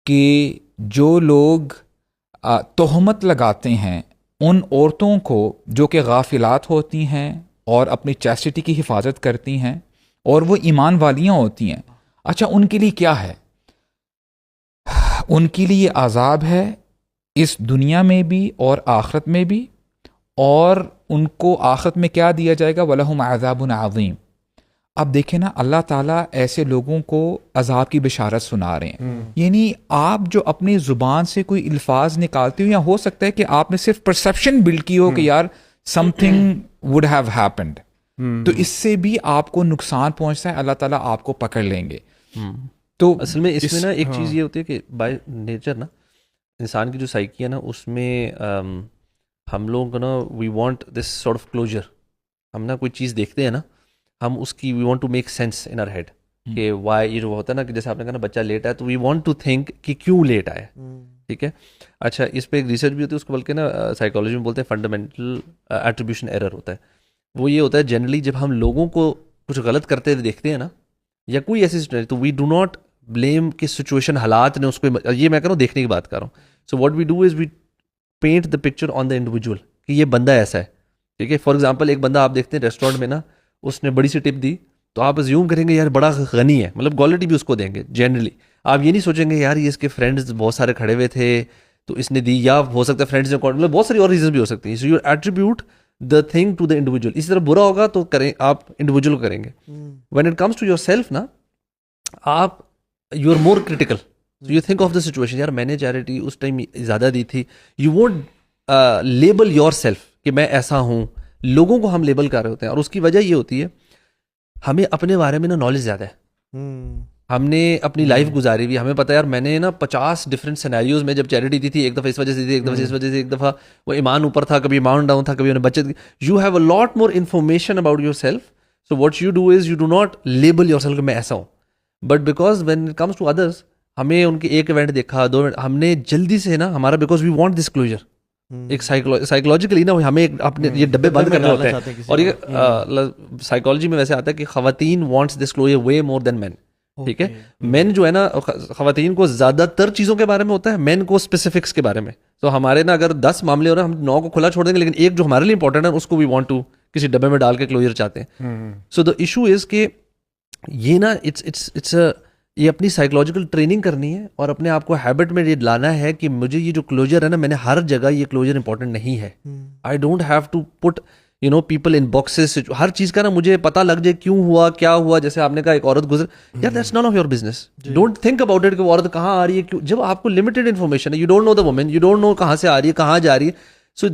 کہ جو لوگ تہمت لگاتے ہیں ان عورتوں کو جو کہ غافلات ہوتی ہیں اور اپنی چیسٹی کی حفاظت کرتی ہیں, اور وہ ایمان والیاں ہوتی ہیں. اچھا, ان کے لیے کیا ہے؟ ان کے لیے عذاب ہے اس دنیا میں بھی اور آخرت میں بھی, اور ان کو آخرت میں کیا دیا جائے گا؟ وَلَهُمْ عَذَابٌ عَظِيمٌ. اب دیکھیں نا, اللہ تعالیٰ ایسے لوگوں کو عذاب کی بشارت سنا رہے ہیں. یعنی آپ جو اپنی زبان سے کوئی الفاظ نکالتے ہو, یا ہو سکتا ہے کہ آپ نے صرف پرسیپشن بلڈ کی ہو کہ یار some thing would have happened, تو اس سے بھی آپ کو نقصان پہنچتا ہے, اللہ تعالیٰ آپ کو پکڑ لیں گے. تو اصل میں اس میں نا ایک چیز یہ ہوتی ہے کہ بائی نیچر نا انسان کی جو سائیکی ہے نا, اس میں ہم لوگوں کو نا we want this sort of closure. ہم نا کوئی چیز دیکھتے ہیں نا, ہم اس کی we want to make sense in our head کہ وائی. یہ ہوتا ہے نا کہ جیسے آپ نے کہا نا بچہ لیٹ آیا, تو وی وانٹ ٹو تھنک کہ کیوں لیٹ آیا. ٹھیک ہے. اچھا, اس پہ ایک ریسرچ بھی ہوتی ہے, اس کو بلکہ نا سائیکالوجی میں بولتے ہیں فنڈامنٹل ایٹریبیوشن ایرر ہوتا ہے. وہ یہ ہوتا ہے جنرلی جب ہم لوگوں کو کچھ غلط کرتے ہوئے دیکھتے ہیں نا, یا کوئی ایسی سچویشن, تو وی ڈو ناٹ بلیم کہ سچویشن حالات نے اس کو, یہ میں کہہ رہا ہوں دیکھنے کی بات کر رہا ہوں. So what we do is we paint the picture on the individual کہ یہ بندہ ایسا ہے. ٹھیک ہے. فار ایگزامپل ایک بندہ آپ دیکھتے ہیں ریسٹورینٹ میں نا, اس نے بڑی سی ٹپ دی, تو آپ ازیوم کریں گے یار بڑا غنی ہے, مطلب کوالٹی بھی اس کو دیں گے جنرلی. آپ یہ نہیں سوچیں گے یار یہ اس کے فرینڈز بہت سارے کھڑے ہوئے تھے تو اس نے دی, یا ہو سکتا ہے فرینڈز نے, مطلب بہت ساری اور ریزنز بھی ہو سکتی ہیں. So you attribute the thing to the individual. اسی طرح برا ہوگا تو کریں آپ انڈیویجول کریں گے. When it comes to yourself نا, آپ you are more critical. You think of the situation, یار میں نے چیریٹی اس ٹائم زیادہ دی تھی. You won't label yourself کہ میں ایسا ہوں. لوگوں کو ہم لیبل کر رہے ہوتے ہیں, اور اس کی وجہ یہ ہوتی ہے ہمیں اپنے بارے میں نا نالج زیادہ ہے. ہم نے اپنی لائف گزاری ہوئی, ہمیں پتہ ہے یار میں نے نا 50 ڈفرینٹ سینیریوز میں جب چیریٹی دی تھی, ایک دفعہ اس وجہ سے دی, ایک دفعہ اس وجہ سے, ایک دفعہ وہ ایمان اوپر تھا, کبھی ایمان ڈاؤن تھا, کبھی انہیں بچت. You have a lot more information about yourself, so what you do is you do not label yourself کہ میں ایسا ہوں. But because when it comes to others, ہمیں ان کے ایک ایونٹ دیکھا, 2 ایونٹ, ہم نے جلدی سے نا ہمارا, because we want disclosure, ایک سائیکولوجیکلی نا ہمیں اپنے یہ ڈبے بند کرنے ہوتے ہیں. اور یہ سائیکالوجی میں ویسے آتا ہے کہ خواتین وانٹس دس کلوجر وے مور دین مین. ٹھیک ہے, مین جو ہے نا, خواتین کو زیادہ تر چیزوں کے بارے میں ہوتا ہے, مین کو اسپیسیفکس کے بارے میں. تو ہمارے نا اگر 10 معاملے ہو رہے ہیں, ہم 9 کو کھلا چھوڑ دیں گے, لیکن ایک جو ہمارے لیے امپورٹنٹ ہے اس کو وی وانٹ ٹو کسی ڈبے میں ڈال کے کلوجر چاہتے ہیں. سو دا ایشو از کہ یہ نا اٹس یہ اپنی سائیکولوجیکل ٹریننگ کرنی ہے اور اپنے آپ کو ہیبٹ میں یہ لانا ہے کہ مجھے یہ جو کلوجر ہے نا, میں نے ہر جگہ یہ کلوجر امپورٹنٹ نہیں ہے. I don't have to put you know people in boxes. ہر چیز کا نا مجھے پتہ لگ جائے کیوں ہوا, کیا ہوا. جیسے آپ نے کہا ایک عورت گزر, یار that's none of your business. Don't think about it کہ وہ عورت کہاں آ رہی ہے, کیوں. جب آپ کو لمیٹڈ انفارمیشن ہے, you don't know the woman, you don't know کہاں سے آ رہی ہے, کہاں جا رہی ہے. سو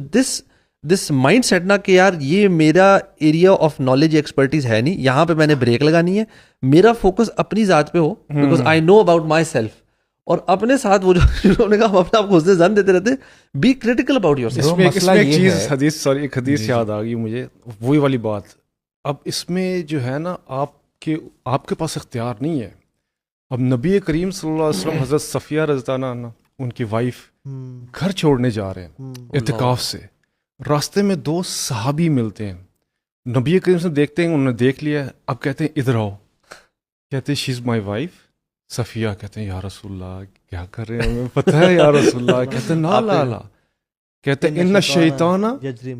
دس مائنڈ سیٹ نا کہ یار یہ میرا ایریا آف نالج ایکسپرٹیز ہے نہیں, یہاں پہ میں نے بریک لگانی ہے. میرا فوکس اپنی ذات پہ ہو, because I know about myself. اور اپنے ساتھ وہ جو نے کہا ہم اپنے آپ کو حسن زن دیتے رہتے, be critical about yourself. اس میں ایک چیز حدیث, سوری ایک حدیث یاد آ گئی مجھے, وہی والی بات. اب اس میں جو ہے نا آپ کے پاس اختیار نہیں ہے. اب نبی کریم صلی اللہ علیہ وسلم حضرت صفیہ رضی اللہ عنہا ان کی وائف گھر چھوڑنے جا رہے ہیں اعتکاف سے. راستے میں 2 صحابی ملتے ہیں, نبی کریم سے دیکھتے ہیں, انہوں نے دیکھ لیا. اب کہتے ہیں ادھر آؤ, کہتے ہیں شی از مائی وائف. صفیہ کہتے ہیں یا رسول اللہ کیا کر رہے ہیں, ہمیں پتہ ہے یا رسول اللہ. کہتے ہیں نا لا لا, کہتے ہیں ان الشیطان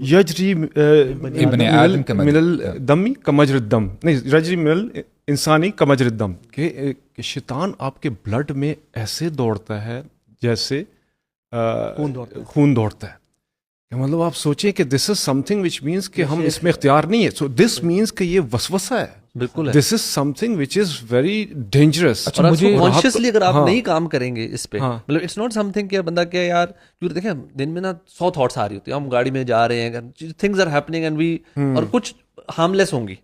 یجری ابن آدم من الدم کمجر الدم, نہیں یجری من الانسانی کمجر الدم, کہ شیطان آپ کے بلڈ میں ایسے دوڑتا ہے جیسے خون دوڑتا ہے. مطلب آپ سوچیں کہ دس is something which means کہ ہم اس میں اختیار نہیں ہے. سو دس مینس کہ یہ وسوسہ ہے. بالکل, this is something which is very dangerous. مجھے کانشیسلی اگر آپ نہیں کام کریں گے اس پہ, مطلب اٹس ناٹ سم تھنگ کہ بندہ کیا یار, دیکھیں دن میں نا 100 تھاٹس آ رہی ہوتی ہیں, ہم گاڑی میں جا رہے ہیں, things are happening and we, اور کچھ ہارم لیس ہوں گی,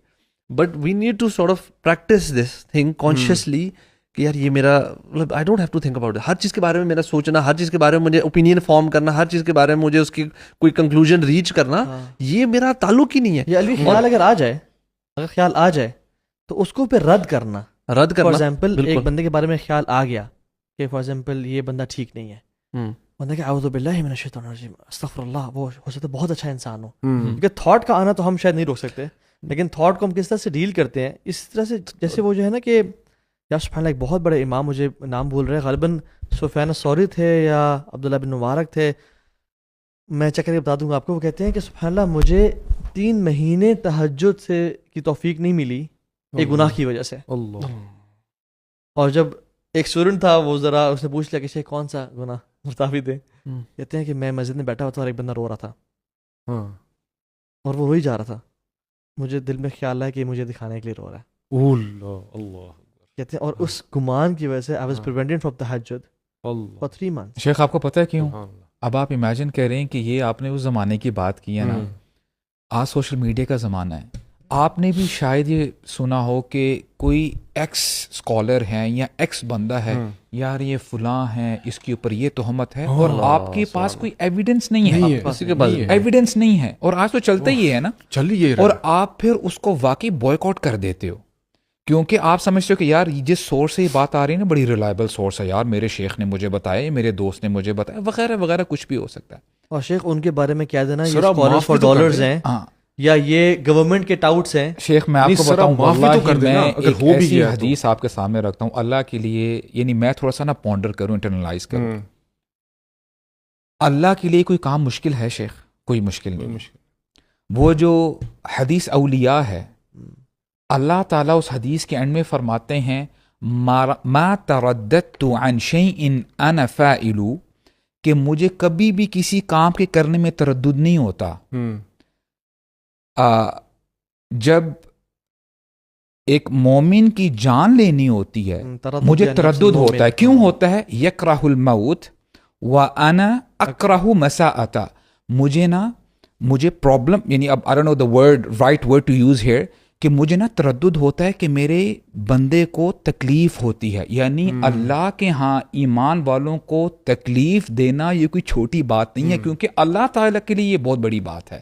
but we need to sort of practice this thing consciously کہ یار یہ میرا, مطلب I don't have to think about it. ہر چیز کے بارے میں میرا سوچنا, ہر چیز کے بارے میں مجھے اوپینین فارم کرنا, ہر چیز کے بارے میں مجھے اس کی کوئی کنکلوژن ریچ کرنا, یہ میرا تعلق ہی نہیں ہے. یہ خیال اگر آ جائے, خیال آ جائے تو اس کو پھر رد کرنا. فار ایگزامپل ایک بندے کے بارے میں خیال آ گیا کہ فار ایگزامپل یہ بندہ ٹھیک نہیں ہے, بندہ کہ اعوذ باللہ من الشیطان الرجیم استغفر اللہ, وہ ہو سکتا ہے بہت اچھا انسان ہو. کیونکہ تھاٹ کا آنا تو ہم شاید نہیں روک سکتے, لیکن تھاٹ کو ہم کس طرح سے ڈیل کرتے ہیں, اس طرح سے جیسے وہ جو ہے نا کہ یا سبحان اللہ ایک بہت بڑے امام, مجھے نام بول رہے ہیں, غالباً سفیان الثوری تھے یا عبداللہ بن مبارک تھے, میں چیک کر کے بتا دوں گا آپ کو. وہ کہتے ہیں کہ سبحان اللہ مجھے 3 مہینے تہجد سے کی توفیق نہیں ملی ایک گناہ کی وجہ سے. اللہ. اور جب ایک اسٹوڈنٹ تھا, وہ ذرا اس نے پوچھ لیا کہ شیخ کون سا گناہ مرتابی دے, کہتے ہیں کہ میں مسجد میں بیٹھا ہوا تھا اور ایک بندہ رو رہا تھا, اور وہ روئی جا رہا تھا, مجھے دل میں خیال آیا کہ مجھے دکھانے کے لیے رو رہا ہے. اللہ کہتے ہیں, اور اس گمان کی وجہ سے I was prevented from tahajjud for 3 months. شیخ آپ کو پتہ ہے کیوں؟ اب آپ امیجن کر رہے ہیں کہ یہ آپ نے اس زمانے کی بات کی ہے نا, آج سوشل میڈیا کا زمانہ ہے. آپ نے بھی شاید یہ سنا ہو کہ کوئی ایکس اسکالر ہیں یا ایکس بندہ ہے, یار یہ فلاں ہیں, اس کے اوپر یہ تہمت ہے, اور آپ کے پاس کوئی ایویڈنس نہیں ہے, کسی کے پاس ایویڈنس نہیں ہے, اور آج تو چلتا ہی ہے نا, چلیے, اور آپ پھر اس کو واقعی بوائے کاٹ کر دیتے ہو کیونکہ آپ سمجھتے ہو کہ یار جس سورس سے یہ بات آ رہی ہے نا بڑی ریلائبل سورس ہے, یار میرے شیخ نے مجھے بتایا, میرے دوست نے مجھے بتایا, وغیرہ وغیرہ, کچھ بھی ہو سکتا ہے. اور شیخ ان کے بارے میں کیا دینا, یہ اسکالرز فار ڈالرز ہیں یا یہ گورنمنٹ کے ٹاؤٹس ہیں. شیخ میں آپ کو بتاؤں, واللہ میں ایک ایسی حدیث آپ کے سامنے رکھتا ہوں اللہ کے لیے, یعنی میں تھوڑا سا نا پونڈر کروں, انٹرنلائز کروں. اللہ کے لیے کوئی کام مشکل ہے شیخ؟ کوئی مشکل نہیں. وہ جو حدیث اولیاء ہے, اللہ تعالیٰ اس حدیث کے اینڈ میں فرماتے ہیں ما ترددت عن شیء انا فاعل, کہ مجھے کبھی بھی کسی کام کے کرنے میں تردد نہیں ہوتا. جب ایک مومن کی جان لینی ہوتی ہے مجھے تردد ہوتا ہے. کیوں ہوتا ہے؟ یکرہ الموت وانا اکرہ مساءۃ, مجھے پرابلم, یعنی اب I don't know the word right word to use here, کہ مجھے نا تردد ہوتا ہے کہ میرے بندے کو تکلیف ہوتی ہے. یعنی اللہ کے ہاں ایمان والوں کو تکلیف دینا یہ کوئی چھوٹی بات نہیں ہے, کیونکہ اللہ تعالیٰ کے لیے یہ بہت بڑی بات ہے.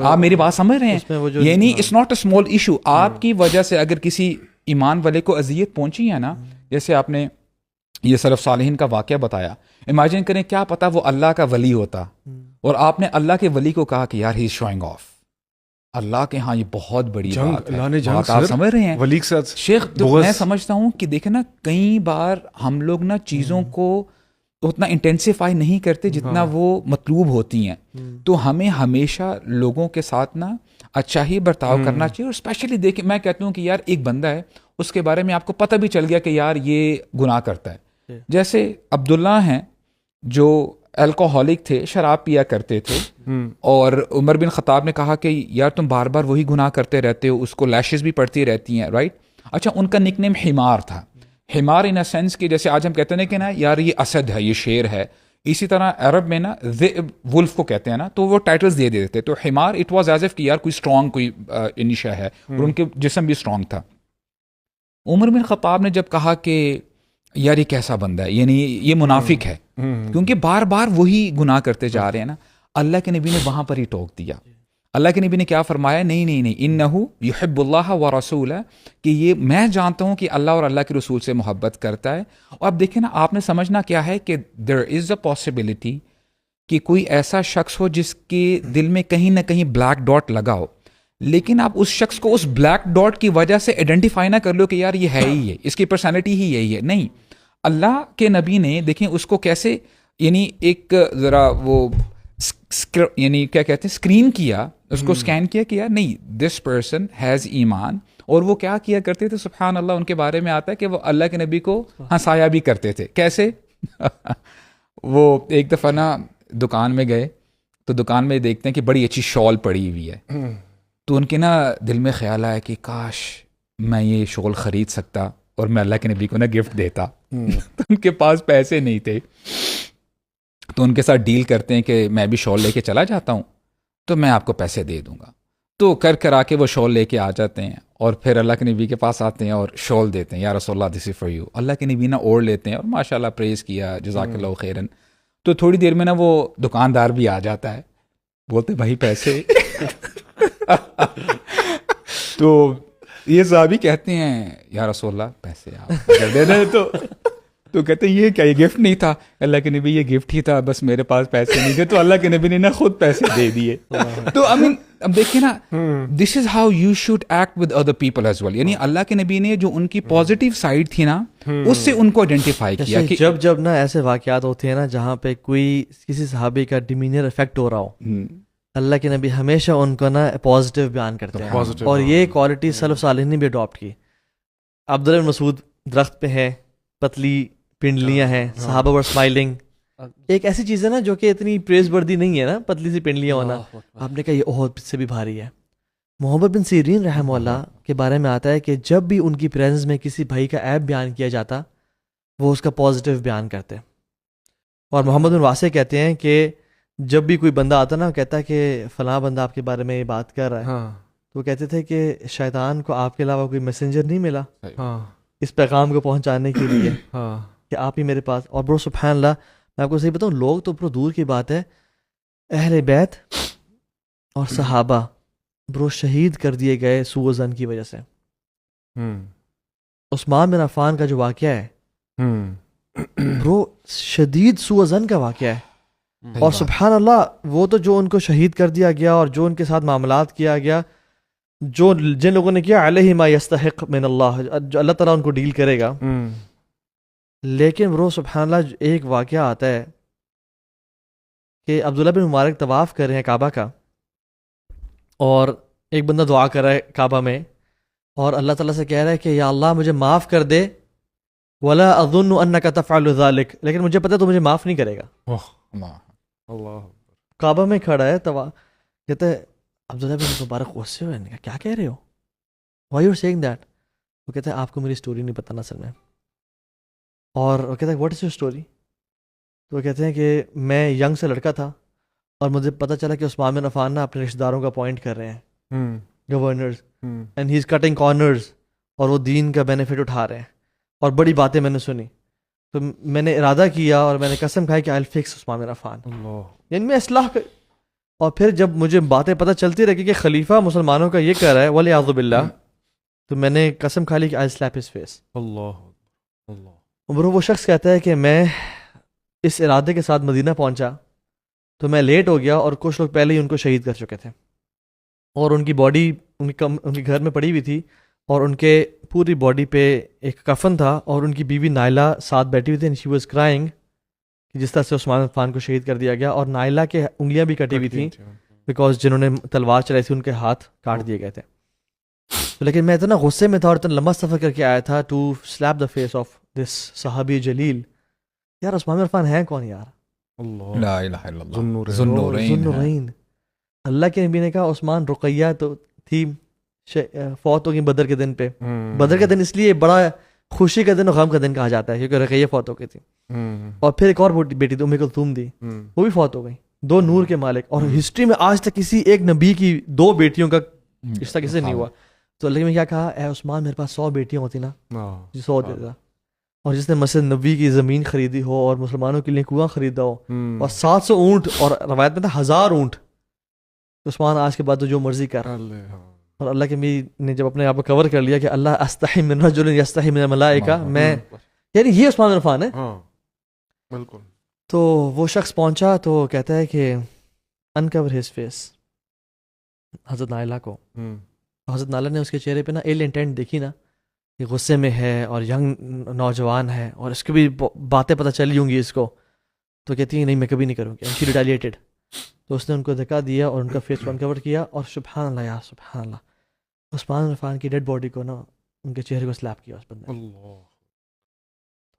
آپ میری بات سمجھ رہے ہیں؟ یعنی it's not a small issue. آپ کی وجہ سے اگر کسی ایمان والے کو اذیت پہنچی ہے نا, جیسے آپ نے یہ سلف صالحین کا واقعہ بتایا, امیجن کریں کیا پتا وہ اللہ کا ولی ہوتا اور آپ نے اللہ کے ولی کو کہا کہ یار ہی از شوئنگ آف. اللہ کے ہاں یہ بہت بڑی بات ہے. آپ سمجھ رہے ہیں ولی کے ساتھ شیخ؟ میں سمجھتا ہوں کہ دیکھیں نا, کئی بار ہم لوگ نا چیزوں کو اتنا انٹینسیفائی نہیں کرتے جتنا وہ مطلوب ہوتی ہیں. تو ہمیں ہمیشہ لوگوں کے ساتھ نا اچھا ہی برتاؤ کرنا چاہیے. اور اسپیشلی دیکھیں, میں کہتا ہوں کہ یار ایک بندہ ہے, اس کے بارے میں آپ کو پتہ بھی چل گیا کہ یار یہ گناہ کرتا ہے. جیسے عبداللہ ہیں جو الکوہولک تھے, شراب پیا کرتے تھے, اور عمر بن خطاب نے کہا کہ یار تم بار بار وہی گناہ کرتے رہتے ہو, اس کو لیشز بھی پڑتی رہتی ہیں, رائٹ. اچھا, ان کا نک نیم حمار تھا. حمار ان اے سینس کہ جیسے آج ہم کہتے ہیں کہ نا یار یہ اسد ہے, یہ شیر ہے, اسی طرح عرب میں نا ولف کو کہتے ہیں نا, تو وہ ٹائٹلز دے دیتے. تو حمار اٹ واز ایز ایف کہ یار کوئی اسٹرانگ کوئی انیشا ہے, اور ان کے جسم بھی اسٹرانگ تھا. عمر بن خطاب نے جب کہا کہ یار یہ کیسا بندہ ہے, یعنی یہ منافق ہے, کیونکہ بار بار وہی گناہ کرتے جا رہے ہیں نا. اللہ کے نبی نے وہاں پر ہی ٹوک دیا. اللہ کے نبی نے کیا فرمایا؟ نہیں نہیں نہیں, انہو یحب اللہ و رسولہ, کہ یہ میں جانتا ہوں کہ اللہ اور اللہ کے رسول سے محبت کرتا ہے. اور اب دیکھیں نا, آپ نے سمجھنا کیا ہے کہ دیر از اے پاسبلٹی کہ کوئی ایسا شخص ہو جس کے دل میں کہیں نہ کہیں بلیک ڈاٹ لگا ہو, لیکن آپ اس شخص کو اس بلیک ڈاٹ کی وجہ سے آئیڈینٹیفائی نہ کر لو کہ یار یہ ہے ہی ہے, اس کی پرسنالٹی ہی یہی ہے. نہیں, اللہ کے نبی نے دیکھیں اس کو کیسے, یعنی ایک ذرا وہ یعنی کیا کہتے ہیں, اسکرین کیا, اس کو اسکین کیا کہ یار نہیں, دس پرسن ہیز ایمان. اور وہ کیا کیا کرتے تھے, سبحان اللہ, ان کے بارے میں آتا ہے کہ وہ اللہ کے نبی کو ہنسایا بھی کرتے تھے. کیسے؟ وہ ایک دفعہ نا دکان میں گئے, تو دکان میں دیکھتے ہیں کہ بڑی اچھی شال پڑی ہوئی ہے, تو ان کے نا دل میں خیال آیا کہ کاش میں یہ شال خرید سکتا اور میں اللہ کے نبی کو نا گفٹ دیتا. تو ان کے پاس پیسے نہیں تھے, تو ان کے ساتھ ڈیل کرتے ہیں کہ میں بھی شال لے کے چلا جاتا ہوں, تو میں آپ کو پیسے دے دوں گا. تو کر آ کے وہ شال لے کے آ جاتے ہیں, اور پھر اللہ کے نبی کے پاس آتے ہیں اور شال دیتے ہیں, یا رسول اللہ دس از فار یو. اللہ کے نبی نا اوڑھ لیتے ہیں اور ماشاء اللہ پریز کیا, جزاک اللہ خیرن. تو تھوڑی دیر میں نا وہ دکاندار بھی آ جاتا ہے, بولتے بھائی پیسے. تو یہ صحابی کہتے ہیں یا رسول اللہ پیسے آپ دے دیں. تو کہتے ہیں یہ کیا, یہ گفٹ نہیں تھا؟ اللہ کے نبی یہ گفٹ ہی تھا, بس میرے پاس پیسے نہیں تھے. تو اللہ کے نبی نے نا خود پیسے دے دیے. تو اب دیکھیں نا, this is how you should act with other people as well. یعنی اللہ کے نبی نے جو ان کی پازیٹیو سائڈ تھی نا, اس سے ان کو آئیڈینٹیفائی کیا کہ جب نا ایسے واقعات ہوتے ہیں نا جہاں پہ کوئی کسی صحابی کا ڈیمینر افیکٹ ہو رہا ہو, اللہ کے نبی ہمیشہ ان کو نا پازیٹیو بیان کرتے ہیں, اور یہ کوالٹی سلف صالحین نے بھی اڈاپٹ کی. عبداللہ بن مسعود درخت پہ ہے, پتلی پنڈلیاں ہیں, صحابہ ور اسمائلنگ. ایک ایسی چیز ہے نا جو کہ اتنی پریز وردی نہیں ہے نا, پتلی سی پنڈلیاں ہونا. آپ نے کہا یہ احد سے بھی بھاری ہے. محمد بن سیرین رحمہ اللہ کے بارے میں آتا ہے کہ جب بھی ان کی پریزنس میں کسی بھائی کا عیب بیان کیا جاتا, وہ اس کا پازیٹیو بیان کرتے. اور محمد بن واسع کہتے ہیں کہ جب بھی کوئی بندہ آتا نا, کہتا ہے کہ فلاں بندہ آپ کے بارے میں یہ بات کر رہا ہے, تو وہ کہتے تھے کہ شیطان کو آپ کے علاوہ کوئی میسنجر نہیں ملا اس پیغام کو پہنچانے کے لیے کہ آپ ہی میرے پاس. اور برو سبحان اللہ, میں آپ کو صحیح بتاؤں, لوگ تو برو دور کی بات ہے, اہل بیت اور صحابہ برو شہید کر دیے گئے سوء ظن کی وجہ سے. عثمان بن عفان کا جو واقعہ ہے برو شدید سوء ظن کا واقعہ ہے. اور سبحان اللہ, وہ تو جو ان کو شہید کر دیا گیا اور جو ان کے ساتھ معاملات کیا گیا, جو جن لوگوں نے کیا, علیہ ما یستحق من اللہ, جو اللہ تعالیٰ ان کو ڈیل کرے گا. لیکن برو سبحان اللہ, ایک واقعہ آتا ہے کہ عبداللہ بن مبارک طواف کر رہے ہیں کعبہ کا, اور ایک بندہ دعا کر رہا ہے کعبہ میں, اور اللہ تعالیٰ سے کہہ رہا ہے کہ یا اللہ مجھے معاف کر دے, ولا اظن انک تفعل ذلک, لیکن مجھے پتہ تو مجھے معاف نہیں کرے گا. اللہ کعبہ میں کھڑا ہے, کہتا ہے عبداللہ بن مبارک غصے ہوئے, کیا کہہ رہے ہو, وائی یو سیئنگ دیٹ؟ وہ کہتا ہے آپ کو میری اسٹوری نہیں پتہ اصل میں. اور وہ کہتا ہے واٹ از یور اسٹوری؟ تو وہ کہتے ہیں کہ میں ینگ سے لڑکا تھا, اور مجھے پتہ چلا کہ عثمان بن عفان نا اپنے رشتہ داروں کا اپوائنٹ کر رہے ہیں, governors and he is cutting corners, اور وہ دین کا بینیفٹ اٹھا رہے ہیں, اور بڑی باتیں میں نے سنی. تو میں نے ارادہ کیا اور میں نے قسم کھائی کہ آئی ول فکس عثمان بن عفان, یعنی میں اصلاح اور پھر جب مجھے باتیں پتہ چلتی رہی کہ خلیفہ مسلمانوں کا یہ کہہ رہا ہے ولیعوذ باللہ, تو میں نے قسم کھا لی کہ آئی ول سلیپ ہز فیس. برو وہ شخص کہتا ہے کہ میں اس ارادے کے ساتھ مدینہ پہنچا تو میں لیٹ ہو گیا, اور کچھ لوگ پہلے ہی ان کو شہید کر چکے تھے, اور ان کی باڈی ان کے گھر میں پڑی ہوئی تھی, اور ان کے پوری باڈی پہ ایک کفن تھا, اور ان کی بیوی نائلہ ساتھ بیٹھی ہوئی تھی, اینڈ شی واز کرائنگ, جس طرح سے عثمان بن عفان کو شہید کر دیا گیا, اور نائلہ کے انگلیاں بھی کٹی ہوئی تھیں بیکاز جنہوں نے تلوار چلائی تھی ان کے ہاتھ کاٹ دیے گئے تھے. لیکن میں اتنا غصے میں تھا اور اتنا لمبا سفر کر کے آیا تھا to slap the face of this صحابی جلیل. یار عثمان بن عفان ہیں کون یار؟ لا الہ الا اللہ, ذو ذوالنورین. اللہ کے نبی نے کہا عثمان, رقیہ تو تھی فوت ہو گئی بدر کے دن پہ. بدر کا دن اس لیے بڑا خوشی کا دن اور غم کا دن کہا جاتا ہے کیونکہ رقیہ فوت ہو گئی تھی, اور پھر ایک اور بیٹی تھی ام کلثوم دی, وہ بھی فوت ہو گئی. دو نور کے مالک, اور ہسٹری میں آج تک کسی ایک نبی کی دو بیٹیوں کا رشتہ کسی سے نہیں ہوا. تو اللہ نے کیا کہا, اے عثمان میرے پاس 100 بیٹیاں ہوتی نا, 100 دیتا, اور جس نے مسجد نبوی کی زمین خریدی ہو اور مسلمانوں کے لیے کنواں خریدا ہو اور 700 اونٹ, اور روایت میں تھا 1000 اونٹ, عثمان آج کے بعد تو جو مرضی کر. اور اللہ کے نبی نے جب اپنے آپ کو کور کر لیا کہ اللہ استحی من رجل یستحی من الملائکہ, میں یعنی یہ عثمان بن عفان ہے بالکل. تو وہ شخص پہنچا تو کہتا ہے کہ انکور ہز فیس حضرت نائلہ کو. حضرت نائلہ نے اس کے چہرے پہ نا ایل انٹینٹ دیکھی نا, کہ غصے میں ہے اور ینگ نوجوان ہے, اور اس کی بھی باتیں پتہ چلی ہوں گی اس کو, تو کہتی ہے نہیں میں کبھی نہیں کروں گی. شی ریٹیلیٹڈ. تو اس نے ان کو دھکا دیا اور ان کا فیس انکور کیا, اور سبحان اللہ یا سبحان اللہ, عثمان بن عفان کی ڈیڈ باڈی کو نا ان کے چہرے کو سلیپ کیا اس بندے نے.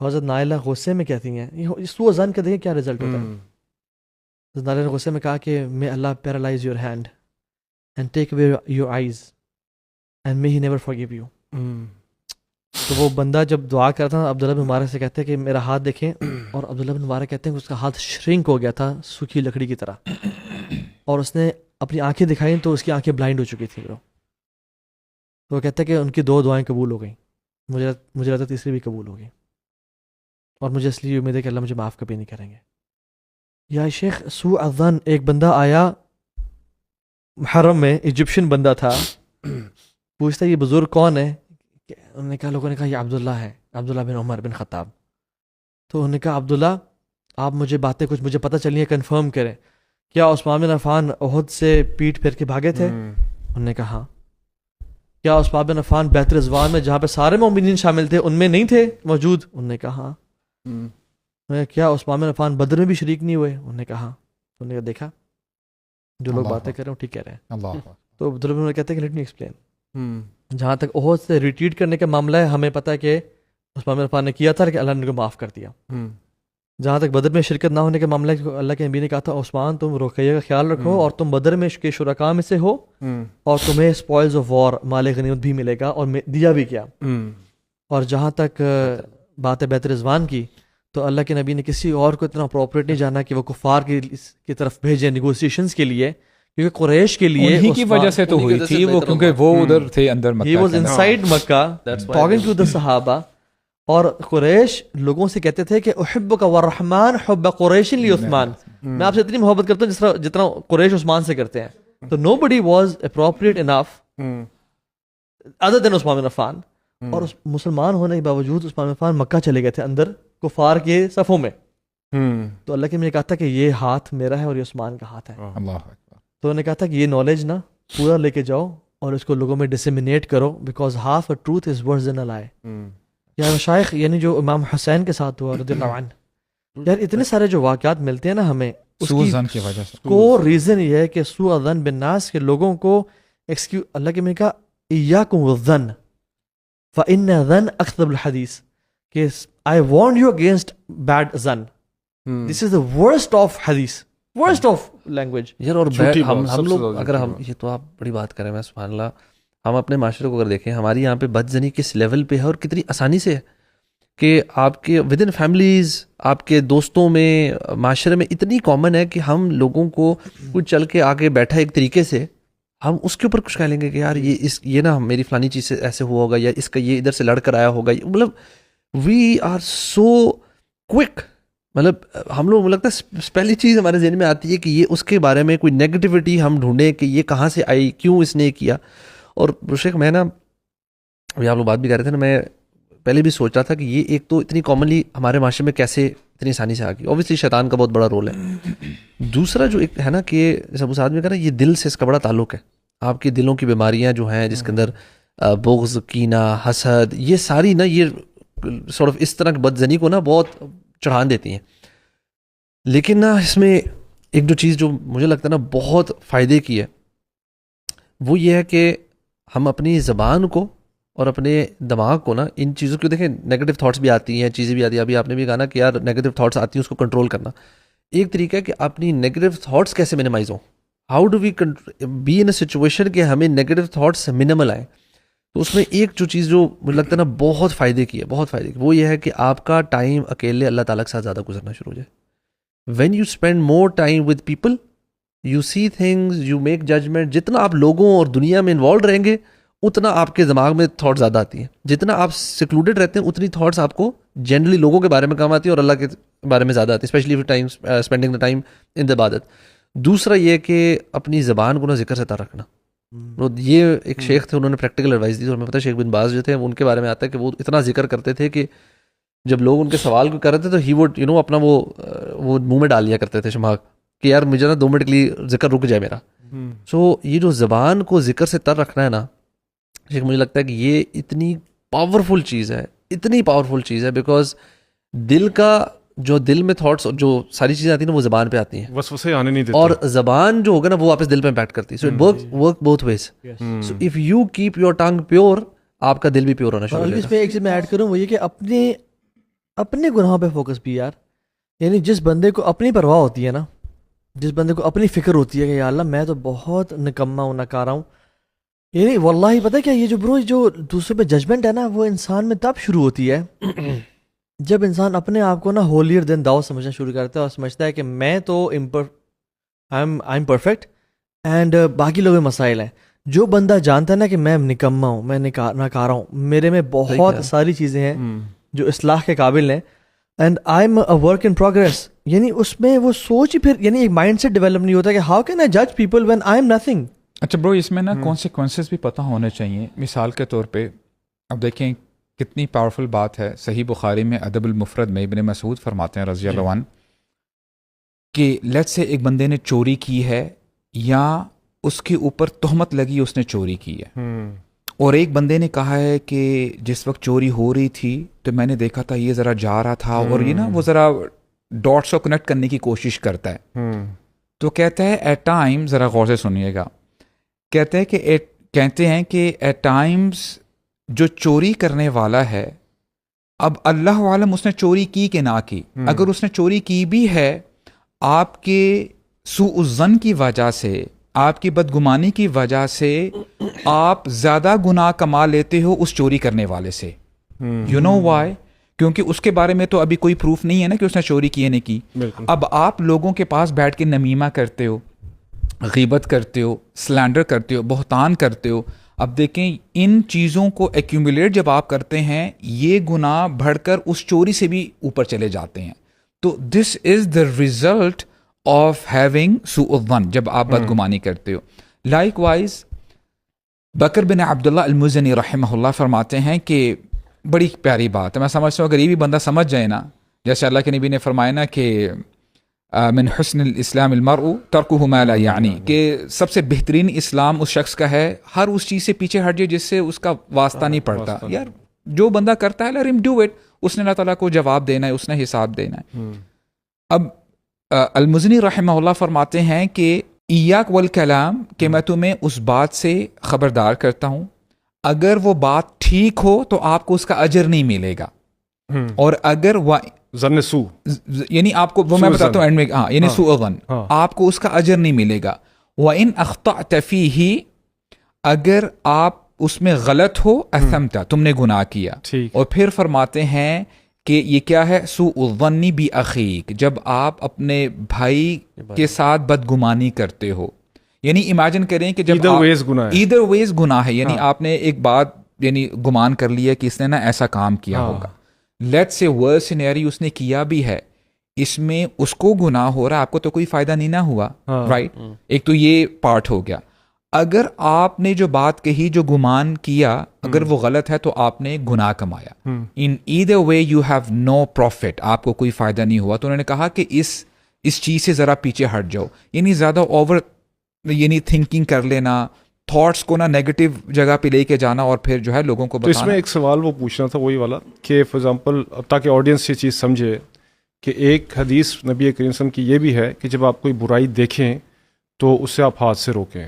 حضرت نائلہ غصے میں کہتی ہیں, یہ سوء ظن کا دیکھیں کیا رزلٹ ہوتا ہے. حضرت نائلہ نے غصے میں کہا کہ may Allah paralyze your hand and take away your eyes and may he never forgive you. تو وہ بندہ جب دعا کرتا تھا عبداللہ بن مبارک سے کہتے ہیں کہ میرا ہاتھ دیکھیں, اور عبداللہ بن مبارک کہتے ہیں کہ اس کا ہاتھ شرنک ہو گیا تھا سوکھی لکڑی کی طرح, اور اس نے اپنی آنکھیں دکھائیں تو اس کی آنکھیں بلائنڈ ہو چکی تھیں. تو وہ کہتے ہیں کہ ان کی 2 دعائیں قبول ہو گئیں, مجھے لگتا تیسری بھی قبول ہو گئی, اور مجھے اس لیے امید ہے کہ اللہ مجھے معاف کبھی نہیں کریں گے. یا شیخ سوء الظن, ایک بندہ آیا محرم میں, ایجپشن بندہ تھا, پوچھتا یہ بزرگ کون ہے؟ انہوں نے کہا, لوگوں نے کہا یہ عبداللہ ہے, عبداللہ بن عمر بن خطاب. تو انہوں نے کہا عبداللہ آپ مجھے باتیں کچھ مجھے پتہ چلی ہیں, کنفرم کریں, کیا عثمان بن عفان احد سے پیٹ پھیر کے بھاگے تھے؟ انہوں نے کہا ہاں. کیا عثمان بن عفان بیت رضوان میں جہاں پہ سارے مومنین شامل تھے ان میں نہیں تھے موجود؟ انہوں نے کہا ہاں. کیا عثمان بن عفان بدر میں بھی شریک نہیں ہوئے؟ انہوں نے کہا. انہوں نے کہا دیکھا جو لوگ باتیں کر رہے ہیں ٹھیک کہہ رہے ہیں. تو عبداللہ کہتے ہیں کہ لیٹ می ایکسپلین. جہاں تک احد سے ریٹریٹ کرنے کا معاملہ ہے ہمیں پتہ ہے کہ عثمان بن عفان نے کیا تھا کہ اللہ نے ان کو معاف کر دیا. جہاں تک بدر میں شرکت نہ ہونے کا معاملہ ہے, اللہ کے نبی نے کہا تھا عثمان تم رقیہ کا خیال رکھو, اور تم بدر میں کے شرکاء میں سے ہو, اور تمہیں اسپوائلز آف وار مال غنیمت بھی ملے گا, اور دیا بھی کیا. اور جہاں تک بات ہے بیت رضوان کی, تو اللہ کے نبی نے کسی اور کو اتنا اپروپریٹ نہیں جانا کہ وہ کفار کی طرف بھیجیں نیگوسیشنز کے لیے, کیونکہ قریش کے لیے انہی کی وجہ سے تو ہوئی تھی وہ, کیونکہ وہ ادھر تھے اندر Makkah, he was inside Makkah talking to the صحابہ, اور قریش لوگوں سے کہتے تھے کہ احبک والرحمن حب قریش لعثمان, میں آپ سے اتنی محبت کرتا ہوں جتنا قریش عثمان سے کرتے ہیں. تو نو بڈی واز اپروپریٹ انف ادر دین عثمان بن عفان, اور مسلمان ہونے کے باوجود عثمان بن عفان مکہ چلے گئے تھے اندر کفار کے صفوں میں. تو اللہ کے نے کہا تھا کہ یہ ہاتھ میرا ہے اور یہ عثمان کا ہاتھ ہے. تو انہوں نے کہا تھا کہ یہ نالج نا پورا لے کے جاؤ اور اس کو لوگوں میں ڈسیمینیٹ کرو, because half a truth is worse than a lie. یا مشائخ یعنی جو امام حسین کے ساتھ ہوا رضی اللہ عنہ, یار اتنے سارے جو واقعات ملتے ہیں نا ہمیں, اس کی وجہ سے کو ریزن یہ ہے کہ سوء الظن بالناس کے لوگوں کو اللہ کے میں کہا ایاکم والظن فإن الظن اکذب الحدیث, کہ I warned you against bad ظن, this is the worst of حدیث, worst of language. یار اور ہم لوگ اگر ہم یہ تو آپ بڑی بات کریں, میں سبحان اللہ, ہم اپنے معاشرے کو اگر دیکھیں ہماری یہاں پہ بدزنی کس لیول پہ ہے اور کتنی آسانی سے ہے کہ آپ کے ود ان فیملیز, آپ کے دوستوں میں, معاشرے میں اتنی کامن ہے کہ ہم لوگوں کو کچھ چل کے آگے بیٹھا ایک طریقے سے ہم اس کے اوپر کچھ کہہ لیں گے کہ یار یہ نا میری فلانی چیز سے ایسے ہوا ہوگا, یا اس کا یہ ادھر سے لڑ کر آیا ہوگا. مطلب وی آر سو کوئک, مطلب ہم لوگ لگتا ہے پہلی چیز ہمارے ذہن میں آتی ہے کہ یہ اس کے بارے میں کوئی نیگیٹیوٹی ہم ڈھونڈیں کہ یہ کہاں سے آئی, کیوں اس نے کیا. اور شیخ میں نا ابھی آپ لوگ بات بھی کر رہے تھے نا, میں پہلے بھی سوچ رہا تھا کہ یہ ایک تو اتنی کامنلی ہمارے معاشرے میں کیسے اتنی آسانی سے آ گئی. اوبیسلی شیطان کا بہت بڑا رول ہے. دوسرا جو ایک ہے نا کہ ابو سعد میں کہا نا, یہ دل سے اس کا بڑا تعلق ہے. آپ کے دلوں کی بیماریاں جو ہیں جس کے اندر بغض, کینہ, حسد, یہ ساری نا یہ سورٹ آف اس طرح کی بدزنی کو نا بہت چڑھان دیتی ہیں. لیکن نا اس میں ایک جو چیز جو مجھے لگتا ہے نا بہت فائدے کی ہے, وہ یہ ہے کہ ہم اپنی زبان کو اور اپنے دماغ کو نا ان چیزوں کو دیکھیں, نیگیٹو تھاٹس بھی آتی ہیں, چیزیں بھی آتی ہیں. ابھی آپ نے بھی کہا نا کہ یار نیگیٹو تھاٹس آتی ہیں, اس کو کنٹرول کرنا. ایک طریقہ ہے کہ اپنی نیگیٹو تھاٹس کیسے منیمائز ہوں. How do we be in a situation کہ ہمیں نیگیٹو تھاٹس منیمل آئیں. تو اس میں ایک جو چیز جو مجھے لگتا ہے نا بہت فائدے کی ہے, بہت فائدے کی, وہ یہ ہے کہ آپ کا ٹائم اکیلے اللہ تعالیٰ کے ساتھ زیادہ گزرنا شروع ہو جائے. When you spend more time with people you see things, you make judgement. جتنا آپ لوگوں اور دنیا میں انوالو رہیں گے اتنا آپ کے دماغ میں تھاٹ زیادہ آتی ہیں. جتنا آپ سیکلوڈیڈ رہتے ہیں اتنی تھاٹس آپ کو جنرلی لوگوں کے بارے میں کم آتی ہیں اور اللہ کے بارے میں زیادہ آتی ہیں, especially time spending the time in the عبادت. دوسرا یہ کہ اپنی زبان کو نا ذکر سے تر رکھنا. یہ ایک شیخ تھے, انہوں نے پریکٹیکل ایڈوائس دی, اور میں پتہ ہے شیخ بن باز جو تھے ان کے بارے میں آتا ہے کہ وہ اتنا ذکر کرتے تھے کہ جب لوگ ان کے سوال کو کر رہے تھے تو ہی وڈ اپنا وہ منہ میں ڈال لیا کرتے تھے شماغ کہ یار مجھے نا 2 منٹ کے لیے ذکر رک جائے میرا. سو یہ جو زبان کو ذکر سے تر رکھنا ہے نا, مجھے لگتا ہے کہ یہ اتنی پاورفل چیز ہے, اتنی پاورفل چیز ہے, بیکاز دل کا جو دل میں تھاٹس جو ساری چیزیں آتی ہیں نا وہ زبان پہ آتی ہیں, وسوسے آنے نہیں دیتے, اور زبان جو ہوگا نا وہ واپس دل پہ امپیکٹ کرتی ہے. So it work both ways. So if you keep your tongue pure, آپ کا دل بھی پیور ہونا شروع ہو جائے گا. اس میں ایک چیز میں ایڈ کروں, وہ یہ کہ اپنے گناہوں پہ فوکس بھی یار. یعنی جس بندے کو اپنی پرواہ ہوتی ہے نا, جس بندے کو اپنی فکر ہوتی ہے کہ یا اللہ میں تو بہت نکما ہوں, نکارا ہوں, یعنی واللہ پتہ کیا, یہ جو برو جو دوسرے پہ ججمنٹ ہے نا وہ انسان میں تب شروع ہوتی ہے جب انسان اپنے آپ کو نا ہولیر دین داؤ سمجھنا شروع کرتا ہے, اور سمجھتا ہے کہ میں تو آئی ایم پرفیکٹ اینڈ باقی لوگ مسائل ہیں. جو بندہ جانتا ہے نا کہ میں نکما ہوں, میں ناکارا ہوں, میرے میں بہت ساری چیزیں ہیں جو اصلاح کے قابل ہیں, and I am a work in progress, یعنی اس میں وہ سوچ ہی پھر یعنی ایک مائنڈ سیٹ ڈیولپ نہیں ہوتا کہ ہاؤ کین آئی جج people when I am nothing. اچھا برو, اس میں نا کانسیکوینسز بھی پتہ ہونے چاہیے. مثال کے طور پہ اب دیکھیں کتنی پاورفل بات ہے. صحیح بخاری میں ادب المفرد میں ابن مسعود فرماتے ہیں رضی اللہ عنہ کہ لیٹ سے ایک بندے نے چوری کی ہے یا اس کے اوپر تہمت لگی اس نے چوری کی ہے, اور ایک بندے نے کہا ہے کہ جس وقت چوری ہو رہی تھی تو میں نے دیکھا تھا یہ ذرا جا رہا تھا, اور یہ نا وہ ذرا ڈاٹس کو کنیکٹ کرنے کی کوشش کرتا ہے. تو کہتا ہے ایٹ ٹائم, ذرا غور سے سنیے گا, کہتے ہیں کہ ایٹ ٹائمز جو چوری کرنے والا ہے, اب اللہ عالم اس نے چوری کی کہ نہ کی, اگر اس نے چوری کی بھی ہے آپ کے سوء الظن کی وجہ سے, آپ کی بدگمانی کی وجہ سے آپ زیادہ گناہ کما لیتے ہو اس چوری کرنے والے سے. You know why? کیونکہ اس کے بارے میں تو ابھی کوئی پروف نہیں ہے نا کہ اس نے چوری کی ہے نہیں کی. اب آپ لوگوں کے پاس بیٹھ کے نمیمہ کرتے ہو, غیبت کرتے ہو, سلینڈر کرتے ہو, بہتان کرتے ہو. اب دیکھیں ان چیزوں کو ایکیومولیٹ جب آپ کرتے ہیں یہ گناہ بڑھ کر اس چوری سے بھی اوپر چلے جاتے ہیں. تو دس is the result of having سوء الظن, جب آپ بدگمانی کرتے ہو. لائک وائز بکر بن عبداللہ المزنی رحمہ اللہ فرماتے ہیں کہ بڑی پیاری بات ہے, میں سمجھتا ہوں اگر یہ بھی بندہ سمجھ جائے نا, جیسے اللہ کے نبی نے فرمایا نا کہ من حسن الاسلام المرء ترکہ ما لا یعنی, کہ سب سے بہترین اسلام اس شخص کا ہے ہر اس چیز سے پیچھے ہٹ جائے جس سے اس کا واسطہ نہیں پڑتا. یار جو بندہ کرتا ہے let him do it, اس نے اللہ تعالیٰ کو جواب دینا ہے, اس نے حساب دینا ہے. اب المزنی رحمہ اللہ فرماتے ہیں کہ ایاک والکلام, کہ میں تمہیں اس بات سے خبردار کرتا ہوں اگر وہ بات ٹھیک ہو تو آپ کو اس کا اجر نہیں ملے گا, اور اگر ظن سو یعنی آپ کو وہ میں بتاتا ہوں اینڈ میں, ہاں یعنی سوء ظن, آپ کو اس کا اجر نہیں ملے گا. وَإِنْ أَخْطَأْتَ فِيهِ, اگر آپ اس میں غلط ہو, اثمت, تم نے گناہ کیا. اور پھر فرماتے ہیں کہ یہ کیا ہے, سوء الظن بِأَخِيك, جب آپ اپنے بھائی کے ساتھ بدگمانی کرتے ہو یعنی امیجن کریں کہ جب either ways گناہ ہے. ایدر ویز گناہ ہے، یعنی آپ نے ایک بات یعنی گمان کر لیا کہ اس نے نا ایسا کام کیا ہوگا. لیٹس سے ورس سینیری اس نے کیا بھی ہے، اس میں اس کو گناہ ہو رہا ہے، آپ کو تو کوئی فائدہ نہیں نہ ہوا، رائٹ. ایک تو یہ پارٹ ہو گیا. اگر آپ نے جو بات کہی، جو گمان کیا، اگر وہ غلط ہے تو آپ نے گناہ کمایا. In either way you have no profit, آپ کو کوئی فائدہ نہیں ہوا. تو انہوں نے کہا کہ اس چیز سے ذرا پیچھے ہٹ جاؤ، یعنی زیادہ اوور یعنی تھنکنگ کر لینا، تھاٹس کو نا نیگیٹو جگہ پہ لے کے جانا اور پھر جو ہے لوگوں کو تو اس بتانا. میں ایک سوال وہ پوچھنا تھا وہی والا کہ فار ایگزامپل تاکہ آڈینس یہ چیز سمجھے کہ ایک حدیث نبی کریم صلی اللہ علیہ وسلم کی یہ بھی ہے کہ جب آپ کوئی برائی دیکھیں تو اسے آپ ہاتھ سے روکیں،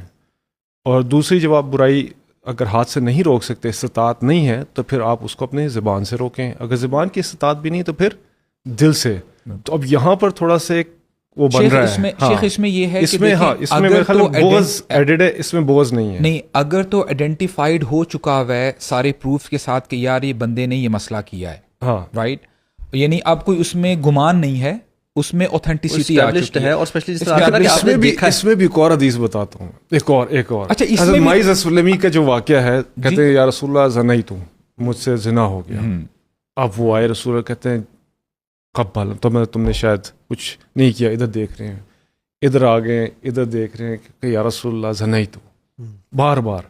اور دوسری جب آپ برائی اگر ہاتھ سے نہیں روک سکتے، استطاعت نہیں ہے، تو پھر آپ اس کو اپنے زبان سے روکیں. اگر زبان کی استطاعت بھی نہیں تو پھر دل سے. تو اب یہاں پر تھوڑا سا ایک وہ بن رہا ہے. شیخ اس میں یہ ہے اس کہ میں اس میں میرے خیال میں بغض ایڈڈ ہے، اس میں بغض نہیں ہے. نہیں، اگر تو آئیڈینٹیفائڈ ہو چکا ہوا ہے سارے پروف کے ساتھ کہ یار یہ بندے نے یہ مسئلہ کیا ہے، ہاں رائٹ، یعنی اب کوئی اس میں گمان نہیں ہے، اس میں اوتھینٹسٹی آ چکی ہے. ہے. اور اسپیشلی جس طرح اس میں بھی ایک اور حدیث بتاتا ہوں، ایک اور اچھا، اس حضرت میں مائز اسلمی کا جو واقعہ ہے، کہتے ہیں یا رسول اللہ زنیتو، مجھ سے زنا ہو گیا. اب وہ آئے رسول اللہ کہتے ہیں قبل، تو تم نے شاید کچھ نہیں کیا، ادھر دیکھ رہے ہیں، ادھر آ گئے، ادھر دیکھ رہے ہیں کہ یا رسول اللہ زنیتو، بار بار.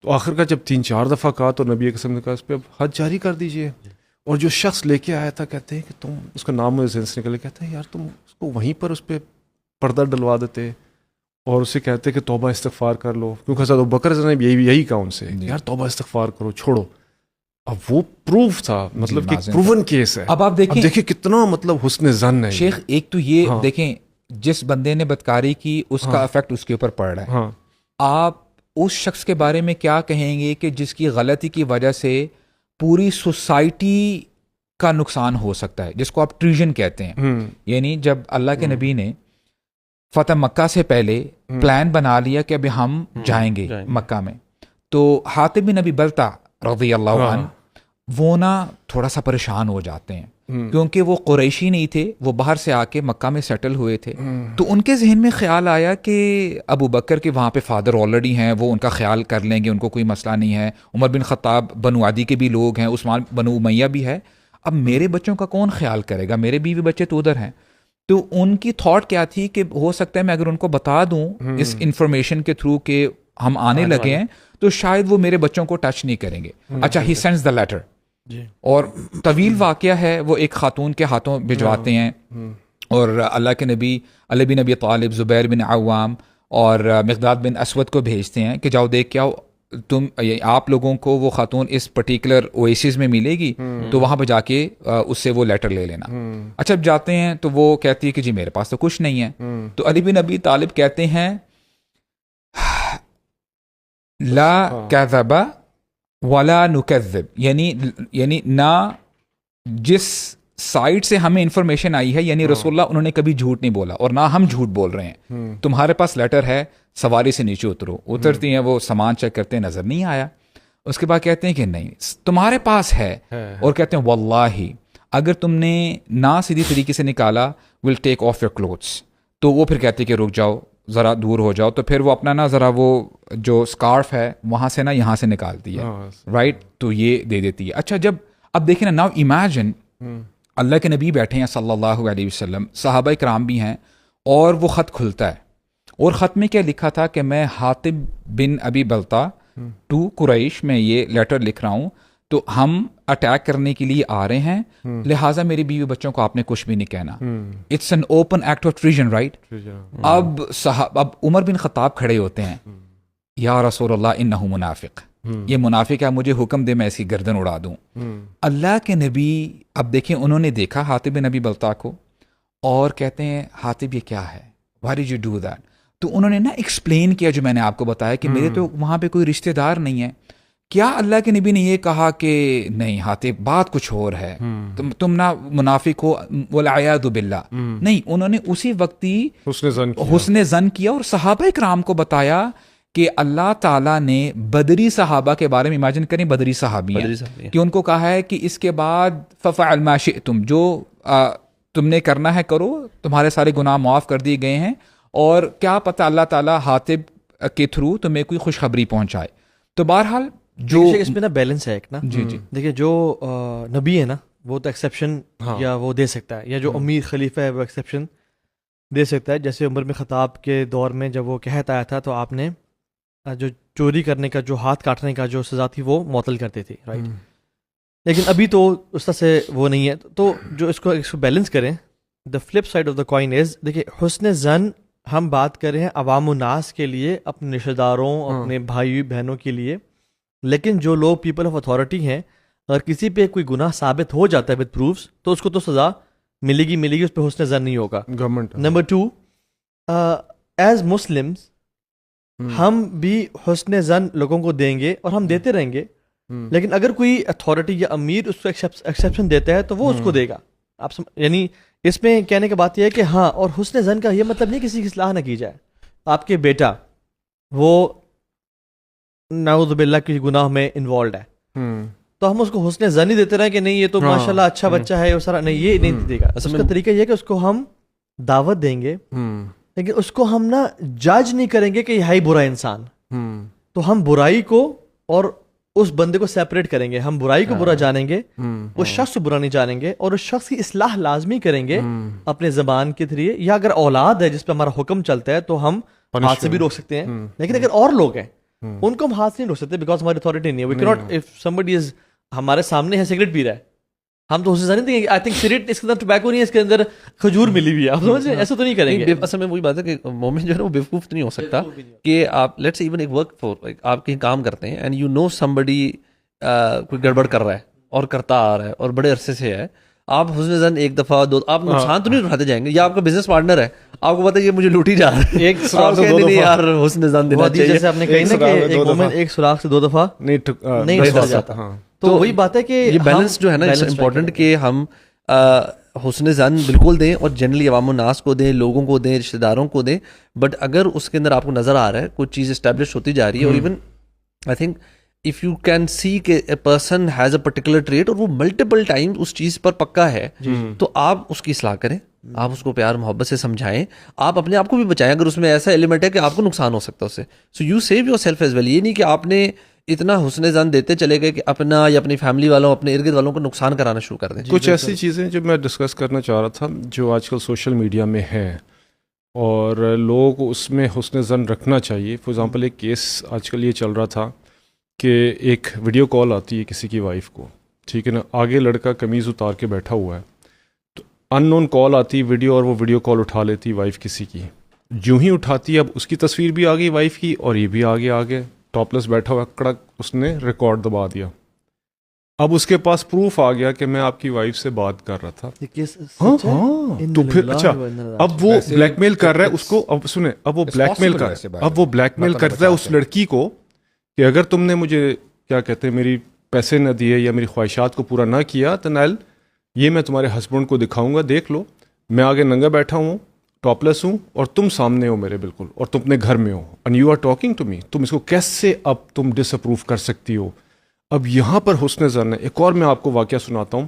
تو آخر کا جب 3-4 دفعہ کہا تو نبی قسم نے کہا اس پہ اب حد جاری کر دیجئے. اور جو شخص لے کے آیا تھا کہتے ہیں کہ تم، اس کا نام مجھے ذہن سے نکلے، کہتے ہیں یار تم اس کو وہیں پر اس پہ پردہ ڈلوا دیتے اور اسے کہتے کہ توبہ استغفار کر لو، کیونکہ حضرت ابوبکر نے یہی کہا ان سے یار توبہ استغفار کرو، چھوڑو. اب وہ پروف تھا، مطلب کہ پروون کیس ہے. اب آپ دیکھیں کتنا مطلب حسن زن ہے شیخ. ایک تو یہ دیکھیں جس بندے نے بدکاری کی اس کا افیکٹ اس کے اوپر پڑ رہا ہے. آپ اس شخص کے بارے میں کیا کہیں گے کہ جس کی غلطی کی وجہ سے پوری سوسائٹی کا نقصان ہو سکتا ہے، جس کو آپ ٹریژن کہتے ہیں. یعنی جب اللہ کے نبی نے فتح مکہ سے پہلے پلان بنا لیا کہ ابھی ہم جائیں گے مکہ میں، تو حاتب بن ابی بلتع رضی اللہ عنہ وہ نا تھوڑا سا پریشان ہو جاتے ہیں، کیونکہ وہ قریشی نہیں تھے، وہ باہر سے آ کے مکہ میں سیٹل ہوئے تھے. تو ان کے ذہن میں خیال آیا کہ ابو بکر کے وہاں پہ فادر آلریڈی ہیں، وہ ان کا خیال کر لیں گے، ان کو کوئی مسئلہ نہیں ہے. عمر بن خطاب بنو عدی کے بھی لوگ ہیں، عثمان بنو امیہ بھی ہے. اب میرے بچوں کا کون خیال کرے گا، میرے بیوی بچے تو ادھر ہیں. تو ان کی تھاٹ کیا تھی کہ ہو سکتا ہے میں اگر ان کو بتا دوں اس انفارمیشن کے تھرو کہ ہم آنے لگے ہیں تو شاید وہ میرے بچوں کو ٹچ نہیں کریں گے. اچھا، ہی سینڈز دا لیٹر، اور طویل واقعہ ہے، وہ ایک خاتون کے ہاتھوں بھجواتے ہیں، اور اللہ کے نبی علی بن ابی طالب، زبیر بن عوام اور مقداد بن اسود کو بھیجتے ہیں کہ جاؤ دیکھ کے آؤ، تم آپ لوگوں کو وہ خاتون اس پرٹیکولر اویسس میں ملے گی، تو وہاں پہ جا کے اس سے وہ لیٹر لے لینا. اچھا، اب جاتے ہیں تو وہ کہتی ہے کہ جی میرے پاس تو کچھ نہیں ہے. تو علی بن ابی طالب کہتے ہیں لا کذب ولا نکذب، یعنی نہ جس سائٹ سے ہمیں انفارمیشن آئی ہے، یعنی رسول اللہ انہوں نے کبھی جھوٹ نہیں بولا، اور نہ ہم جھوٹ بول رہے ہیں. تمہارے پاس لیٹر ہے، سواری سے نیچے اترتی ہیں، وہ سامان چیک کرتے ہیں، نظر نہیں آیا. اس کے بعد کہتے ہیں کہ نہیں تمہارے پاس ہے، اور کہتے ہیں واللہ اگر تم نے نہ سیدھی طریقے سے نکالا ول ٹیک آف یور کلوتھس. تو وہ پھر کہتے ہیں کہ رک جاؤ، ذرا دور ہو جاؤ. تو پھر وہ اپنا نا ذرا وہ جو اسکارف ہے وہاں سے نا یہاں سے نکالتی ہے، رائٹ، تو یہ دے دیتی ہے. اچھا، جب اب دیکھیں نا، ناؤ امیجن اللہ کے نبی بیٹھے ہیں صلی اللہ علیہ وسلم، صحابہ کرام بھی ہیں، اور وہ خط کھلتا ہے، اور خط میں کیا لکھا تھا کہ میں حاتب بن ابی بلتع ٹو قریش میں یہ لیٹر لکھ رہا ہوں، تو ہم اٹیک کرنے کے لیے آ رہے ہیں، لہٰذا میری بیوی بچوں کو آپ نے کچھ بھی نہیں کہنا. It's an open act of treason, right. اب عمر بن خطاب کھڑے ہوتے ہیں، یا رسول اللہ انہ منافق، یہ منافق ہے، مجھے حکم دے میں اس کی گردن اڑا دوں. اللہ کے نبی اب دیکھیں انہوں نے دیکھا حاتب بن ابی بلتع کو، اور کہتے ہیں حاتب یہ کیا ہے، why did you do that. تو انہوں نے نا ایکسپلین کیا جو میں نے آپ کو بتایا کہ میرے تو وہاں پہ کوئی رشتہ دار نہیں ہے. کیا اللہ کے نبی نے یہ کہا کہ نہیں حاتب بات کچھ اور ہے، تم نہ منافق ہو والعیاذ باللہ؟ نہیں، انہوں نے اسی وقت ہی حسن زن کیا اور صحابہ کرام کو بتایا کہ اللہ تعالیٰ نے بدری صحابہ کے بارے میں، امیجن کریں بدری صحابی ہیں، کہ ان کو کہا ہے کہ اس کے بعد ففعل ما شئتم، جو تم نے کرنا ہے کرو، تمہارے سارے گناہ معاف کر دیے گئے ہیں، اور کیا پتہ اللہ تعالیٰ حاطب کے تھرو تمہیں کوئی خوشخبری پہنچائے. تو بہرحال جو اس میں نا بیلنس ہے ایک نا. جی جی دیکھیے جو نبی ہے نا وہ تو ایکسیپشن یا وہ دے سکتا ہے, یا جو امیر خلیفہ ہے وہ ایکسیپشن دے سکتا ہے. جیسے عمر بن خطاب کے دور میں جب وہ قحط آیا تھا تو آپ نے جو چوری کرنے کا, جو ہاتھ کاٹنے کا جو سزا تھی وہ معطل کرتے تھے, رائٹ. لیکن ابھی تو اس طرح سے وہ نہیں ہے. تو جو اس کو بیلنس کریں, the flip side of the coin is, دیکھیے حسن زن ہم بات کر رہے ہیں عوام الناس کے لیے, اپنے رشتہ داروں, اپنے بھائی بہنوں کے لیے. لیکن جو لوگ پیپل آف اتھارٹی ہیں, اگر کسی پہ کوئی گناہ ثابت ہو جاتا ہے وتھ پروفس تو اس کو تو سزا ملے گی, اس پہ حسن زن نہیں ہوگا. گورنمنٹ. نمبر 2, ایز مسلمس ہم بھی حسن زن لوگوں کو دیں گے اور ہم دیتے رہیں گے. لیکن اگر کوئی اتھارٹی یا امیر اس کو ایکسیپشن دیتا ہے تو وہ اس کو دے گا. آپ یعنی اس میں کہنے کی بات یہ ہے کہ ہاں, اور حسن زن کا یہ مطلب نہیں کسی کی اصلاح نہ کی جائے. آپ کے بیٹا وہ نعوذ باللہ کسی گناہ میں انوالوڈ ہے تو ہم اس کو حسن زن ہی دیتے رہیں کہ نہیں یہ تو ماشاءاللہ اچھا بچہ ہے, اور سارا نہیں, یہ نہیں دے گا. اس کا طریقہ یہ ہے کہ اس کو ہم دعوت دیں گے, لیکن اس کو ہم نا جج نہیں کریں گے کہ یہ ہے ہی برا انسان. تو ہم برائی کو اور اس بندے کو سیپریٹ کریں گے. ہم برائی کو برا جانیں گے, اس شخص کو برا نہیں جانیں گے, اور اس شخص کی اصلاح لازمی کریں گے اپنے زبان کے ذریعے. یا اگر اولاد ہے جس پہ ہمارا حکم چلتا ہے تو ہم ہاتھ سے بھی روک سکتے ہیں. لیکن اگر اور لوگ ہیں ان کو ہم ہاتھ سے نہیں روک سکتے, بیکاز ہماری اتھارٹی نہیں ہے. وی کی ناٹ, اف somebody is ہمارے سامنے ہے سگریٹ پی رہا ہے, ہم تو اسے نہیں دیں گے آئی تھنک سگریٹ اس کے اندر ٹوبیکو نہیں ہے, اس کے اندر کھجور ملی ہوئی ہے. آپ سمجھ رہے ہیں, ایسا تو نہیں کریں گے. اصل میں وہی بات ہے کہ مومن جو ہے نا وہ بیوقوف تو نہیں ہو سکتا کہ آپ لیٹس ایون ایک ورک فور آپ کہیں کام کرتے ہیں اینڈ یو نو somebody کوئی گڑبڑ کر رہا ہے اور کرتا آ رہا ہے اور بڑے عرصے سے ہے, آپ حسن زن ایک دفعہ دو, آپ نقصان تو نہیں اٹھاتے جائیں گے. یا آپ کا بزنس پارٹنر ہے, آپ کو پتا ہے یہ مجھے لوٹی جا رہا ہے, ایک سراغ سے 2 دفعہ یار حسن زن دینا چاہیے. جیسے آپ نے کہی نا کہ ایک مومن ایک سوراخ سے 2 دفعہ نہیں ڈر جاتا. تو وہی بات ہے کہ یہ بیلنس جو ہے نا اٹس امپورٹنٹ کہ ہم حسن زن بالکل دیں اور جنرلی عوام الناس کو دیں, لوگوں کو دیں, رشتہ داروں کو دیں. بٹ اگر اس کے اندر آپ کو نظر آ رہا ہے کوئی چیز اسٹیبلش ہوتی جا رہی ہے, اور even I think if you can see کہ a person has a particular trait اور وہ multiple times اس چیز پر پکا ہے, تو آپ اس کی اصلاح کریں, آپ اس کو پیار محبت سے سمجھائیں, آپ اپنے آپ کو بھی بچائیں اگر اس میں ایسا ایلیمنٹ ہے کہ آپ کو نقصان ہو سکتا ہے اس سے. So you save yourself as well. یہ نہیں کہ آپ نے اتنا حسن زن دیتے چلے گئے کہ اپنا یا اپنی فیملی والوں, اپنے ارد گرد والوں کو نقصان کرانا شروع کر دیں. کچھ ایسی چیزیں جو میں ڈسکس کرنا چاہ رہا تھا جو آج کل سوشل میڈیا میں ہے اور لوگ اس میں حسن زن رکھنا چاہیے. فار ایگزامپل ایک کیس آج کل یہ چل رہا تھا کہ ایک ویڈیو کال آتی ہے کسی کی وائف کو, ٹھیک ہے نا, آگے لڑکا قمیض اتار کے بیٹھا ہوا ہے, تو ان نون کال آتی ویڈیو, اور وہ ویڈیو کال اٹھا لیتی وائف کسی کی. جو ہی اٹھاتی اب اس کی تصویر بھی آ گئی وائف کی, اور یہ بھی آگے ٹاپلیس بیٹھا ہوا, کڑک اس نے ریکارڈ دبا دیا. اب اس کے پاس پروف آ گیا کہ میں آپ کی وائف سے بات کر رہا تھا. ہاں تو پھر اچھا اب وہ بلیک میل کر رہا ہے اس کو. اب سنیں, اب وہ بلیک میل کرتا ہے اس لڑکی کو کہ اگر تم نے مجھے کیا کہتے ہیں میری پیسے نہ دیے یا میری خواہشات کو پورا نہ کیا تو نیل یہ میں تمہارے ہسبینڈ کو دکھاؤں گا, دیکھ لو میں آگے ننگا بیٹھا ہوں, ٹاپلیس ہوں, اور تم سامنے ہو میرے بالکل, اور تم اپنے گھر میں ہو, and you are talking to me. تم اس کو کیسے اب تم ڈس اپروو کر سکتی ہو؟ اب یہاں پر حسن زن ہے. ایک اور میں آپ کو واقعہ سناتا ہوں.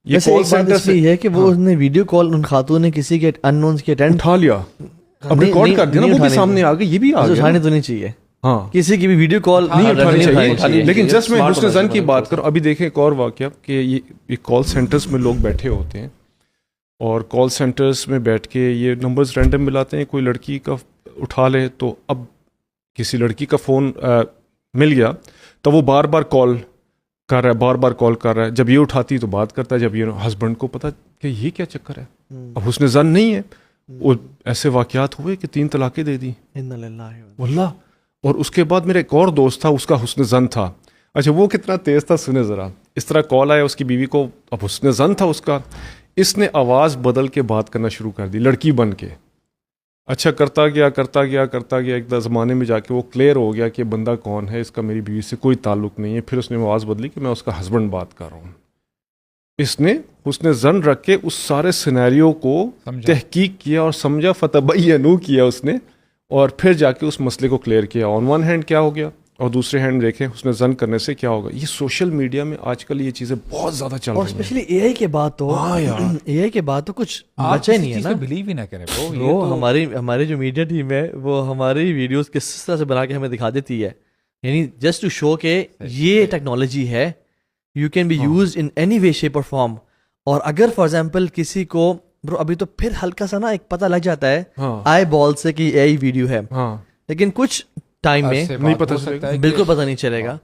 یہ کال سینٹر سے ہے کہ وہ نے ویڈیو کال ان خاتون نے کسی کے ان نونز کے اٹینڈ اٹھا لیا, اب ریکارڈ کر دیا نا, وہ بھی سامنے آ گئی, یہ بھی آ گیا. اٹھانے تو نہیں چاہیے, ہاں کسی کی بھی ویڈیو کال نہیں اٹھانی چاہیے. لیکن جسٹ میں حسن زن کی بات کروں. ابھی دیکھیں ایک اور واقعہ کہ یہ کال سینٹرز میں لوگ بیٹھے ہوتے ہیں, اور کال سینٹرز میں بیٹھ کے یہ نمبرز رینڈم ملاتے ہیں. کوئی لڑکی کا اٹھا لے, تو اب کسی لڑکی کا فون مل گیا تو وہ بار بار کال کر رہا ہے, جب یہ اٹھاتی تو بات کرتا ہے, جب یہ ہسبینڈ کو پتا کہ یہ کیا چکر ہے. اب حسن زن نہیں ہے. اور ایسے واقعات ہوئے کہ 3 طلاقیں دے دی واللہ. اور اس کے بعد میرا ایک اور دوست تھا, اس کا حسن زن تھا. اچھا وہ کتنا تیز تھا سنے ذرا. اس طرح کال آیا اس کی بیوی کو, اب حسن زن تھا اس کا, اس نے آواز بدل کے بات کرنا شروع کر دی لڑکی بن کے. اچھا کرتا گیا ایک زمانے میں جا کے وہ کلیئر ہو گیا کہ بندہ کون ہے, اس کا میری بیوی سے کوئی تعلق نہیں ہے. پھر اس نے آواز بدلی کہ میں اس کا ہسبینڈ بات کر رہا ہوں. اس نے حسن زن رکھ کے اس سارے سینیریو کو تحقیق کیا اور سمجھا, فتبینوا کیا اس نے, اور پھر جا کے اس مسئلے کو کلیئر کیا. آن ون ہینڈ کیا ہو گیا, اور دوسرے ہینڈ دیکھیں اس میں زن کرنے سے کیا ہوگا. یہ سوشل میڈیا میں آج کل یہ چیزیں بہت زیادہ چل اور رہی ہیں. اسپیشلی اے آئی کے بعد تو اے آئی کے بعد تو کچھ بچا ہی نہیں ہے نا. بلیو ہی نہ کرے وہ ہماری جو میڈیا ٹیم ہے وہ ہماری ویڈیوز کس طرح سے بنا کے ہمیں دکھا دیتی ہے, یعنی جسٹ ٹو شو کہ یہ ٹیکنالوجی ہے, you can be use in any way shape اور فارم. اور اگر فار ایگزامپل کسی کو برو ابھی تو پھر ہلکا سا نا ایک پتہ لگ جاتا ہے آئی بال سے کہ اے آئی ویڈیو ہے, لیکن کچھ ٹائم میں نہیں پتہ چلے گا, بالکل پتہ نہیں چلے گا.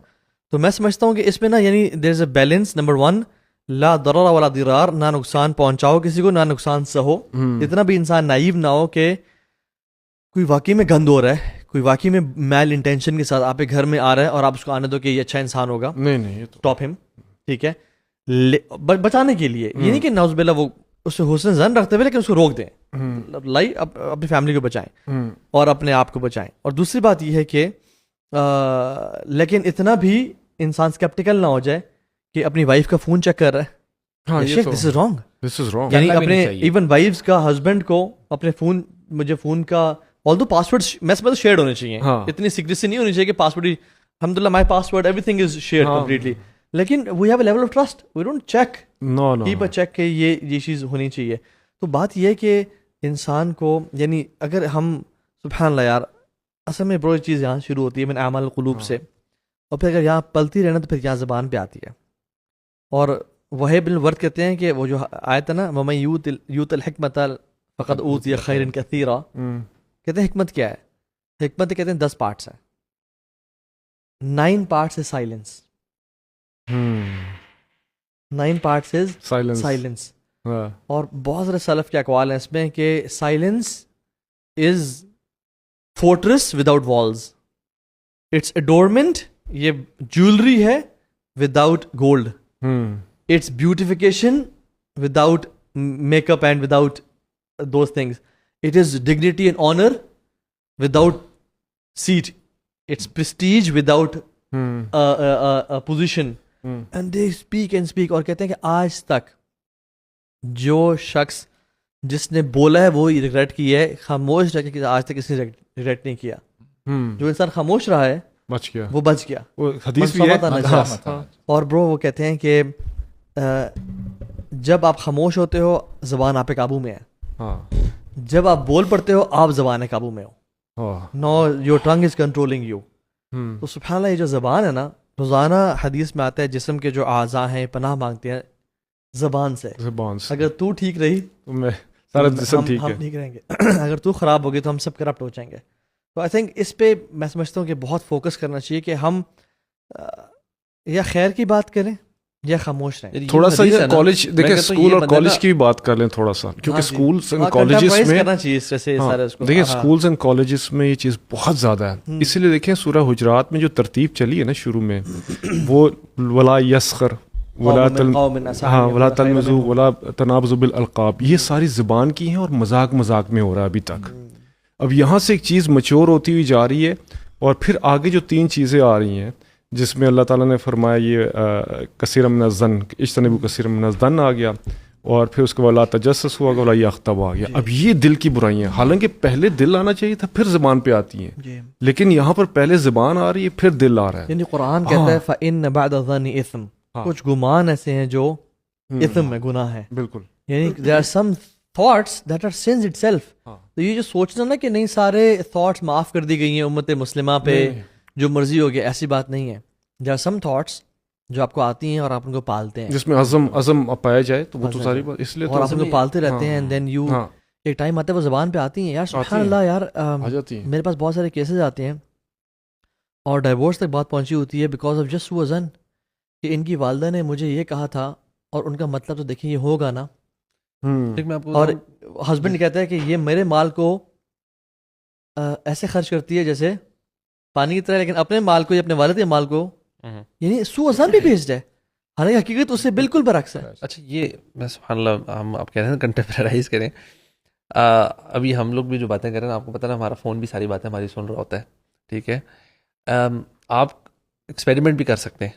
تو میں سمجھتا ہوں کہ اس میں نا یعنی دیر از اے بیلنس. نمبر 1 لا ضرر ولا ضرار, نہ نقصان پہنچاؤ کسی کو نہ نقصان سہو. اتنا بھی انسان نائیو نہ ہو کہ کوئی واقعی میں گند ہو رہا ہے, کوئی واقعی میں میل انٹینشن کے ساتھ آپ کے گھر میں آ رہا ہے اور آپ اس کو آنے دو کہ یہ اچھا انسان ہوگا, نہیں اسٹاپ ہم, ٹھیک ہے, بچانے کے لیے. یہ نہیں کہ نعوذ باللہ وہ اس سے حسن زن رکھتے ہوئے لیکن اس کو روک دیں, لائی اپنی فیملی کو بچائیں اور اپنے آپ کو بچائیں. اور دوسری بات یہ ہے کہ لیکن اتنا بھی انسان اسکیپٹیکل نہ ہو جائے کہ اپنی وائف کا فون چیک کر رہا ہے. دس از رانگ. یعنی اپنے ایون وائفس کا ہسبینڈ کو اپنے فون, مجھے فون کا آلدو پاسورڈ میں سمجھتا ہوں شیئرڈ ہونے چاہیے, اتنی سیکریسی نہیں ہونی چاہیے کہ پاسورڈ ہی الحمدللہ my password everything is shared completely, لیکن we have a level of trust, we don't check, keep a check کہ یہ چیز ہونی چاہیے. تو بات یہ ہے کہ انسان کو یعنی اگر ہم سبحان اللہ یار اصل میں برو چیز یہاں شروع ہوتی ہے من اعمال القلوب سے, اور پھر اگر یہاں پلتی رہنا تو پھر یہاں زبان پہ آتی ہے. اور وہیب بن ورد کہتے ہیں کہ وہ جو آیت ہے نا ومن یوت الحکمت فقد اوتی خیرا کثیرا, کہتے ہیں حکمت کیا ہے, حکمت کہتے ہیں 10 پارٹس ہیں, 9 پارٹس ہے سائلنس, 9 پارٹس از سائلنس. اور بہت سارے سلف کے اقوال ہیں اس میں کہ silence is fortress without walls, it's adornment, یہ جیولری ہے without gold, it's beautification without make up and without those things, it is dignity and honour without seat, it's prestige without position. And they speak and speak. اور کہتے ہیں کہ آج تک جو شخص جس نے بولا ہے وہی ریگریٹ کیا ہے, خاموش رہ کے آج تک کسی نے ریگریٹ نہیں کیا. جو انسان خاموش رہا ہے بچ گیا, وہ بچ گیا. حدیث بھی ہے. اور برو وہ کہتے ہیں کہ جب آپ خاموش ہوتے ہو زبان آپ کے قابو میں ہے, جب آپ بول پڑتے ہو آپ زبان قابو میں ہو, no your tongue is controlling you. تو سبحان اللہ یہ جو زبان ہے نا, روزانہ حدیث میں آتا ہے جسم کے جو اعضاء ہیں پناہ مانگتے ہیں زبان سے. اگر تو ٹھیک رہی تو میں سارا جسم ٹھیک ہے, ہم ٹھیک رہیں گے, اگر تو خراب ہو گئی تو ہم سب کرپٹ ہو جائیں گے. تو آئی تھنک اس پہ میں سمجھتا ہوں کہ بہت فوکس کرنا چاہیے کہ ہم یا خیر کی بات کریں یا خاموش رہیں. تھوڑا سا کالج دیکھیں, اسکول اور کالج کی بھی بات کر لیں تھوڑا سا, کیونکہ اسکولس اینڈ کالجز میں دیکھیں اسکولس اینڈ کالجز میں یہ چیز بہت زیادہ ہے. اسی لیے دیکھیں سورہ حجرات میں جو ترتیب چلی ہے نا شروع میں, وہ ولا یسخر ولا تلمزوا ولا تنابزوا بالالقاب, یہ ساری زبان کی ہیں اور مذاق میں ہو رہا ہے ابھی تک. اب یہاں سے ایک چیز میچور ہوتی ہوئی جا رہی ہے, اور پھر آگے جو 3 چیزیں آ رہی ہیں جس میں اللہ تعالیٰ نے فرمایا یہ کثیر من الظن اجتنبوا کثیر من الظن آ گیا, اور پھر اس کے بعد لا تجسسوا ولا یغتب آ گیا. اب یہ دل کی برائیاں, حالانکہ پہلے دل آنا چاہیے تھا پھر زبان پہ آتی ہیں, لیکن یہاں پر پہلے زبان آ رہی ہے پھر دل آ رہا ہے. یعنی قرآن کہتا ہے فإن بعد الظن اثم, کچھ گمان ایسے ہیں جو اثم میں گناہ ہے. بالکل, یعنی there are some thoughts that are sins itself. تو یہ جو سوچنا نا کہ نہیں سارے thoughts معاف کر دی گئی ہیں امت مسلمہ پہ, جو مرضی ہو گیا, ایسی بات نہیں ہے. there are some thoughts جو آپ کو آتی ہیں اور آپ ان کو پالتے ہیں, جس میں عزم پایا جائے تو وہ تو ساری بات, اس لیے اور آپ ان کو پالتے رہتے ہیں. and then you ایک ٹائم آتا ہے وہ زبان پہ آتی ہیں. یار سبحان اللہ یار, میرے پاس بہت سارے کیسز آتے ہیں اور ڈائیورس تک بات پہنچی ہوتی ہے بیکاز آف جسٹ وزن, کہ ان کی والدہ نے مجھے یہ کہا تھا اور ان کا مطلب تو دیکھیں یہ ہوگا نا. اور ہسبینڈ کہتا ہے کہ یہ میرے مال کو ایسے خرچ کرتی ہے جیسے پانی کی طرح, لیکن اپنے مال کو یا اپنے والد کے مال کو یعنی سو ازان بھی بھیجتا ہے, حالانکہ حقیقت اس سے بالکل برعکس ہے. اچھا یہ میں سبحان اللہ ہم آپ کہہ رہے ہیں کنٹمپرائز کریں, ابھی ہم لوگ بھی جو باتیں کر رہے ہیں آپ کو پتہ نا ہمارا فون بھی ساری باتیں ہماری سن رہا ہوتا ہے, ٹھیک ہے. آپ ایکسپیریمنٹ بھی کر سکتے ہیں.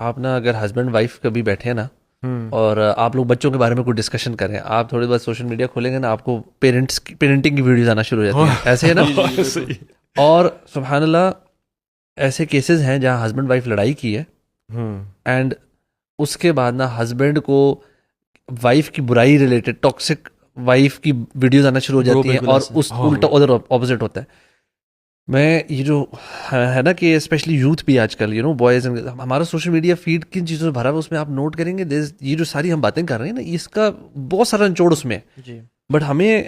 آپ نا اگر ہسبینڈ وائف کبھی بیٹھے نا اور آپ لوگ بچوں کے بارے میں کوئی ڈسکشن کریں, آپ تھوڑی بہت سوشل میڈیا کھولیں گے نا, آپ کو پیرنٹنگ کی ویڈیوز آنا شروع ہو جاتی ہیں, ایسے ہے نا. اور سبحان اللہ ایسے کیسز ہیں جہاں ہسبینڈ وائف لڑائی کی ہے اینڈ اس کے بعد نا ہسبینڈ کو وائف کی برائی ریلیٹڈ ٹاکسک وائف کی ویڈیوز آنا شروع ہو جاتی ہیں اور اس الٹا ادھر اپوزٹ ہوتا ہے. میں یہ جو ہے نا کہ اسپیشلی یوتھ بھی آج کل بوائز ہمارا سوشل میڈیا فیڈ کن چیزوں سے بھرا ہوا, اس میں آپ نوٹ کریں گے یہ جو ساری ہم باتیں کر رہے ہیں نا اس کا بہت سارا نچوڑ اس میں ہے. بٹ ہمیں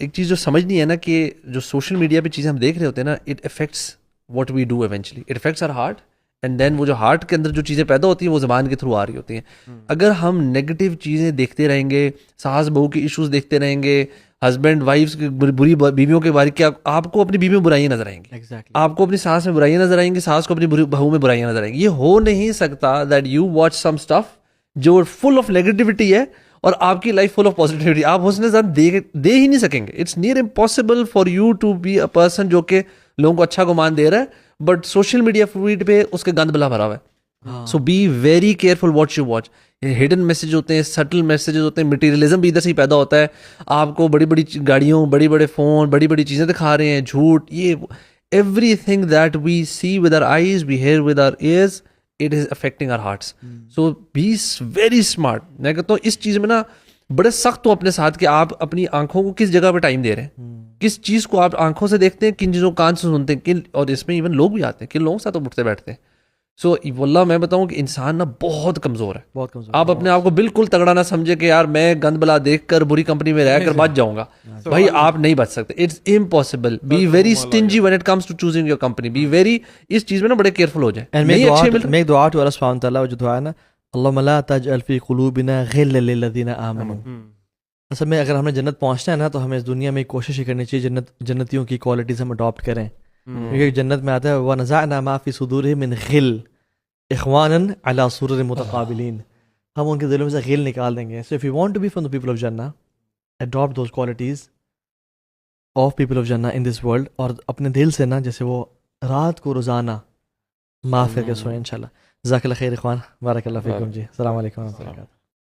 ایک چیز جو سمجھنی ہے نا کہ جو سوشل میڈیا پہ چیزیں ہم دیکھ رہے ہوتے ہیں نا, it affects what we do eventually, it affects our heart and then وہ جو ہارٹ کے اندر جو چیزیں پیدا ہوتی ہیں وہ زبان کے تھرو آ رہی ہوتی ہیں. اگر ہم نیگیٹو چیزیں دیکھتے رہیں گے, ساس بہو کے ایشوز دیکھتے رہیں گے, ہسبینڈ وائفس کی بری بیویوں کے بارے کیا آپ کو اپنی بیوی میں برائیاں نظر آئیں گی, آپ کو اپنی ساس میں برائیاں نظر آئیں گی, ساس کو اپنی بہو میں برائیاں نظر آئیں گی. یہ ہو نہیں سکتا that you watch some stuff جو فل آف نیگیٹیوٹی ہے اور آپ کی لائف فل آف پازیٹیوٹی. آپ حسن زن دے ہی نہیں سکیں گے. It's near impossible for you to be a person جو کہ لوگوں کو اچھا گمان دے رہا ہے بٹ سوشل میڈیا فیڈ پہ اس کے گند بلا بھرا ہوا ہے. So be very careful what you watch. Hidden message ہوتے ہیں, سٹل میسیجز ہوتے ہیں, مٹیریلزم بھی ادھر سے ہی پیدا ہوتا ہے. آپ کو بڑی بڑی گاڑیوں, بڑے بڑے فون, بڑی بڑی چیزیں دکھا رہے ہیں, جھوٹ, یہ everything that we see with our eyes, we hear with our ears, it is affecting our hearts. So be very smart. میں کہتا ہوں اس چیز میں نا بڑے سخت ہو اپنے ساتھ کہ آپ اپنی آنکھوں کو کس جگہ پہ ٹائم دے رہے ہیں, کس چیز کو آپ آنکھوں سے دیکھتے ہیں, کن چیزوں کو کان سے سنتے ہیں, کن, اور اس میں ایون لوگ بھی آتے ہیں, کن لوگوں کے ساتھ اٹھتے بیٹھتے ہیں. سو واللہ میں بتاؤں کہ انسان نا بہت کمزور ہے, بہت کمزور. آپ اپنے آپ کو بالکل تگڑا نہ سمجھے کہ یار میں گند بلا دیکھ کر بری کمپنی میں رہ کر بچ جاؤں گا. بھائی آپ نہیں بچ سکتے, it's impossible. Be very stingy when it comes to choosing your company. Be very, اس چیز میں نا بڑے کیئرفل ہو جائیں. نہیں اچھے مل میں ایک دعا ٹو اللہ سبحانہ وتعالی, جو دعا ہے نا, اللہم لا تجعل فی قلوبنا غلا للذین آمنوا. اصل میں اگر ہمیں جنت پہنچنا ہے نا تو ہمیں اس دنیا میں کوشش ہی کرنی چاہیے جنتیوں کی کوالٹیز ہم اڈاپٹ کریں. کیونکہ جنت میں آتا ہے وَنَزَعْنَا مَا فِي صُدُورِهِم مِّن غِلٍّ إِخْوَانًا عَلَىٰ سُرُرٍ مُتَقَابِلِينَ. ہم ان کے دلوں میں سے غل نکال دیں گے. So if you want to be from the people of Jannah, adopt those qualities of people of Jannah in this world. اور اپنے دل سے نا جیسے وہ رات کو روزانہ معاف کر کے سوئیں انشاءاللہ. جزاک اللہ خیر اخوان, بارک اللہ فیکم جی. السلام علیکم و رحمۃ اللہ وبرکاتہ.